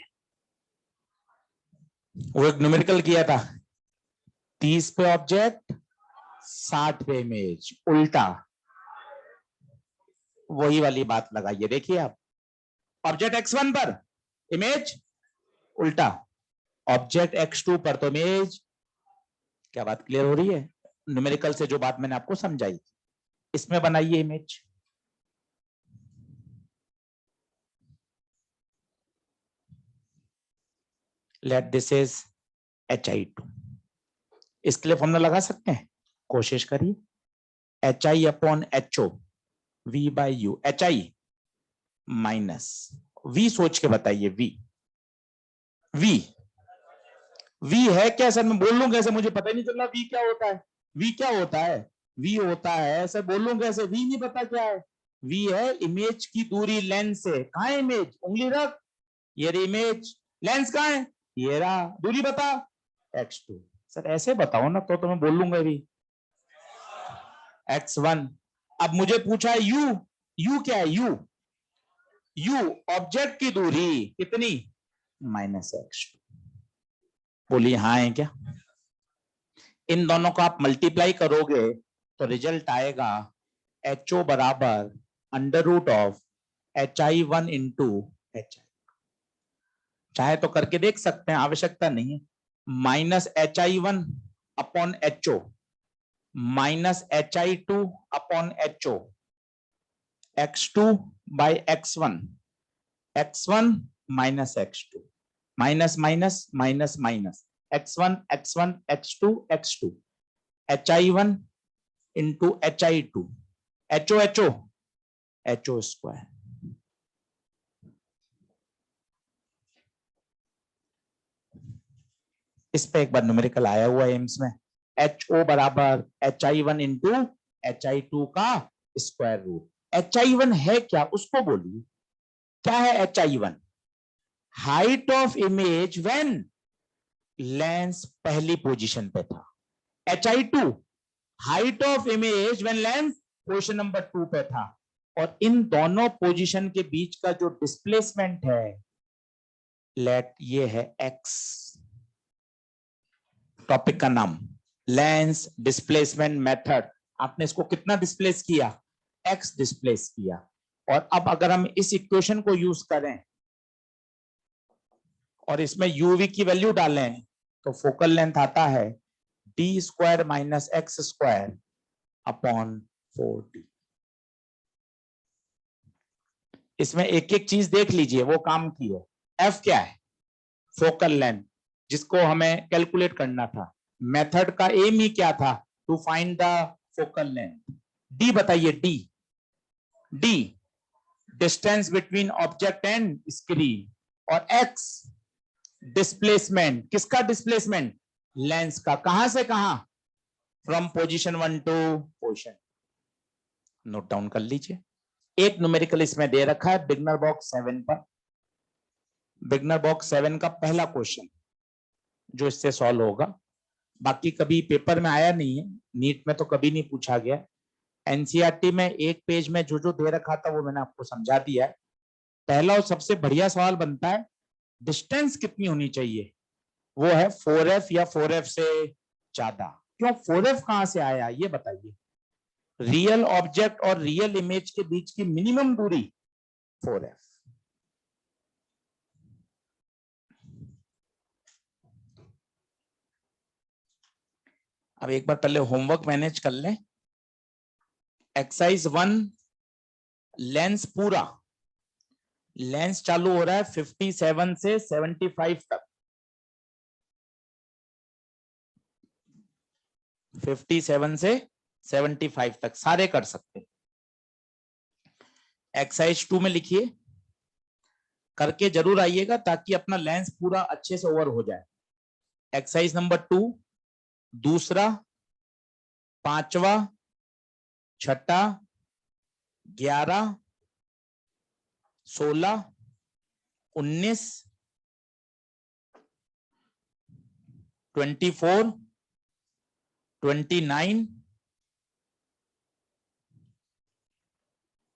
वो एक न्यूमेरिकल किया था, 30 पे ऑब्जेक्ट 60 पे इमेज, उल्टा। वही वाली बात लगाइए। देखिए आप, ऑब्जेक्ट x1 पर इमेज उल्टा, ऑब्जेक्ट x2 पर तो इमेज। क्या बात क्लियर हो रही है? न्यूमेरिकल से जो बात मैंने आपको समझाई, इसमें बनाइए image. Let this is hi2। इसके लिए फॉर्मूला लगा सकते हैं, कोशिश करिए। hi upon ho, v by you. hi minus v, सोच के बताइए। v है क्या सर? मैं बोल लूं कैसे? मुझे पता ही नहीं चल रहा v क्या होता है। v क्या होता है? v होता है, सर बोल लूं कैसे? v नहीं पता क्या है? v है इमेज की दूरी लेंस से। कहां है इमेज? उंगली रख, ये रही इमेज। लेंस कहां है? ये रहा। दूरी बता, x2। सर ऐसे बताओ ना, तो मैं बोल लूंगा भी x1। अब मुझे पूछा है u क्या है? u ऑब्जेक्ट की दूरी कितनी? -x2। बोलिए हाँ है क्या? इन दोनों को आप मल्टीप्लाई करोगे तो रिजल्ट आएगा ho बराबर under root of hi1 into hi। चाहे तो करके देख सकते हैं, आवश्यकता नहीं है। -hi1 upon ho minus hi2 upon ho, x2 by x1, x1 minus x2, minus minus minus minus, x1 x1 x2 x2, hi1 into hi2, ho square. इस पे एक बार न्यूमेरिकल आया हुआ है एम्स में, ho बराबर hi1 इंटू hi2 का square root. hi1 है क्या? उसको बोलिए क्या है hi1? Height of image when lens पहली पोजीशन पे था। hi2 height of image when lens position number 2 पे था। और इन दोनों पोजीशन के बीच का जो डिस्प्लेसमेंट है, लेट ये है x। टॉपिक का नाम लेंस डिस्प्लेसमेंट मेथड। आपने इसको कितना डिस्प्लेस किया? x डिस्प्लेस किया। और अब अगर हम इस इक्वेशन को यूज करें और इसमें यूवी की वैल्यू डालें तो फोकल लेंथ आता है D square minus x square upon 4d। इसमें एक एक चीज देख लीजिए, वो काम की है। एफ क्या है? फोकल लेंथ, जिसको हमें कैलकुलेट करना था। मेथड का एम ही क्या था? To find the focal length. D बताइए, D D distance between object and screen. और एक्स डिस्प्लेसमेंट। किसका डिस्प्लेसमेंट? लेंस का। कहां से कहां? From position 1 to position. Note down कर लीजिए। एक न्यूमेरिकल इसमें दे रखा है बिगनर बॉक्स 7 पर। बिगनर बॉक्स 7 का पहला क्वेश्चन जो इससे सॉल्व होगा। बाकी कभी पेपर में आया नहीं है, नीट में तो कभी नहीं पूछा गया। एनसीईआरटी में एक पेज में जो जो दे रखा था वो मैंने आपको समझा दिया है। पहला और सबसे बढ़िया सवाल बनता है, डिस्टेंस कितनी होनी चाहिए? वो है 4f या 4f से ज्यादा। क्यों 4f कहां से आया ये बताइए। रियल ऑब्जेक्ट और रियल इमेज के बीच की मिनिमम दूरी 4f। अब एक बार पहले होमवर्क मैनेज कर लें। एक्सरसाइज 1, लेंस पूरा। लेंस चालू हो रहा है 57 से 75 तक। 57 से 75 तक सारे कर सकते हैं। एक्सरसाइज 2 में लिखिए, करके जरूर आइएगा ताकि अपना लेंस पूरा अच्छे से ओवर हो जाए। एक्सरसाइज नंबर 2, दूसरा, पांचवा, छठा, 11, 16, 19, 24, 29,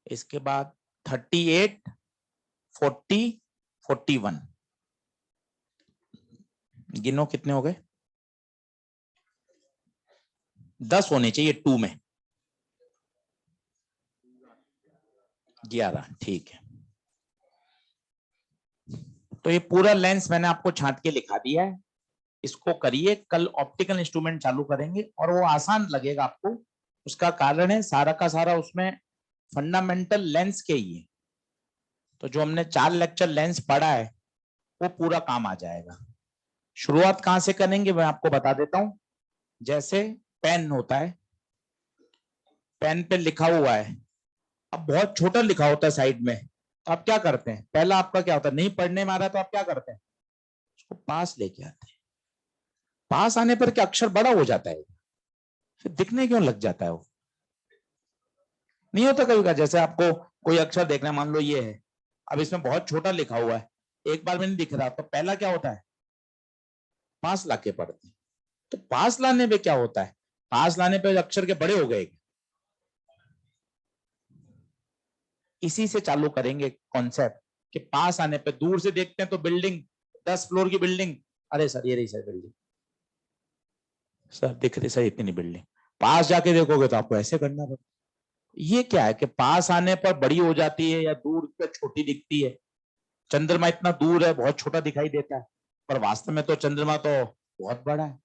इसके बाद 38, 40, 41। गिनो कितने हो गए? 10 होने चाहिए 2 में। 11, ठीक है। तो ये पूरा लेंस मैंने आपको छांट के लिखा दिया है। इसको करिए, कल ऑप्टिकल इंस्ट्रूमेंट चालू करेंगे और वो आसान लगेगा आपको। उसका कारण है सारा का सारा उसमें फंडामेंटल लेंस के ही है। तो जो हमने 4 लेक्चर लेंस पढ़ा है वो पूरा काम आ जाएगा। शुरुआत कहां से करेंगे मैं आपको बता देता हूं। जैसे पेन होता है, पेन पे लिखा हुआ है, अब बहुत छोटा लिखा होता है साइड में, तो आप क्या करते हैं? पहला आपका क्या होता है? नहीं पढ़ने में आ रहा तो आप क्या करते हैं? उसको पास लेके आते हैं। पास आने पर क्या अक्षर बड़ा हो जाता है? फिर दिखने क्यों लग जाता है वो? नहीं होता कभी का? जैसे आपको कोई अक्षर देखना है, मान लो ये है, अब इसमें बहुत छोटा लिखा हुआ है, एक बार में नहीं दिख रहा, तो पहला क्या होता है? पास लाके पढ़ते हैं। तो पास लाने पे क्या होता है? पास लाने पे अक्षर के बड़े हो गए। इसी से चालू करेंगे कॉन्सेप्ट कि पास आने पे, दूर से देखते हैं तो बिल्डिंग 10 फ्लोर की बिल्डिंग, अरे सर ये रही सर बिल्डिंग, सर दिख रही सर इतनी बिल्डिंग। पास जाके देखोगे तो आपको ऐसे करना पड़ेगा। ये क्या है कि पास आने पर बड़ी हो जाती है या दूर पे छोटी दिखती है। चंद्रमा इतना दूर है, बहुत छोटा दिखाई देता है, पर वास्तव में तो चंद्रमा तो बहुत बड़ा है।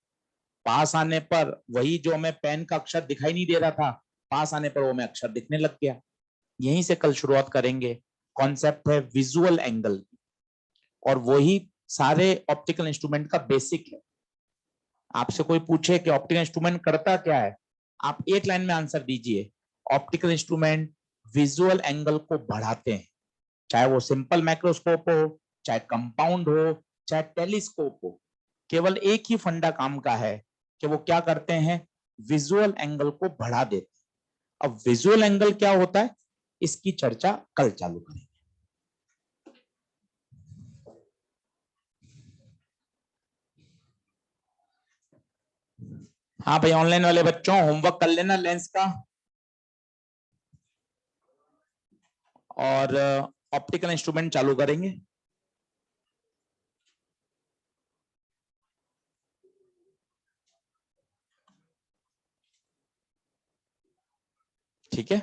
पास आने पर वही जो हमें पेन का अक्षर दिखाई नहीं दे रहा था, पास आने पर वो हमें अक्षर दिखने लग गया। यहीं से कल शुरुआत करेंगे। कॉन्सेप्ट है विजुअल एंगल, और वही सारे ऑप्टिकल इंस्ट्रूमेंट का बेसिक है। आपसे कोई पूछे कि ऑप्टिकल इंस्ट्रूमेंट करता क्या है, आप एक लाइन में आंसर दीजिए। ऑप्टिकल इंस्ट्रूमेंट विजुअल एंगल को बढ़ाते हैं, चाहे वो सिंपल माइक्रोस्कोप हो, चाहे कंपाउंड हो, चाहे टेलीस्कोप हो। केवल एक ही फंडा काम का है कि वो क्या करते हैं? विजुअल एंगल को बढ़ा देते हैं। अब विजुअल एंगल क्या होता है, इसकी चर्चा कल चालू करेंगे। हाँ भाई, ऑनलाइन वाले बच्चों होमवर्क कर लेना लेंस का, और ऑप्टिकल इंस्ट्रूमेंट चालू करेंगे। ठीक है।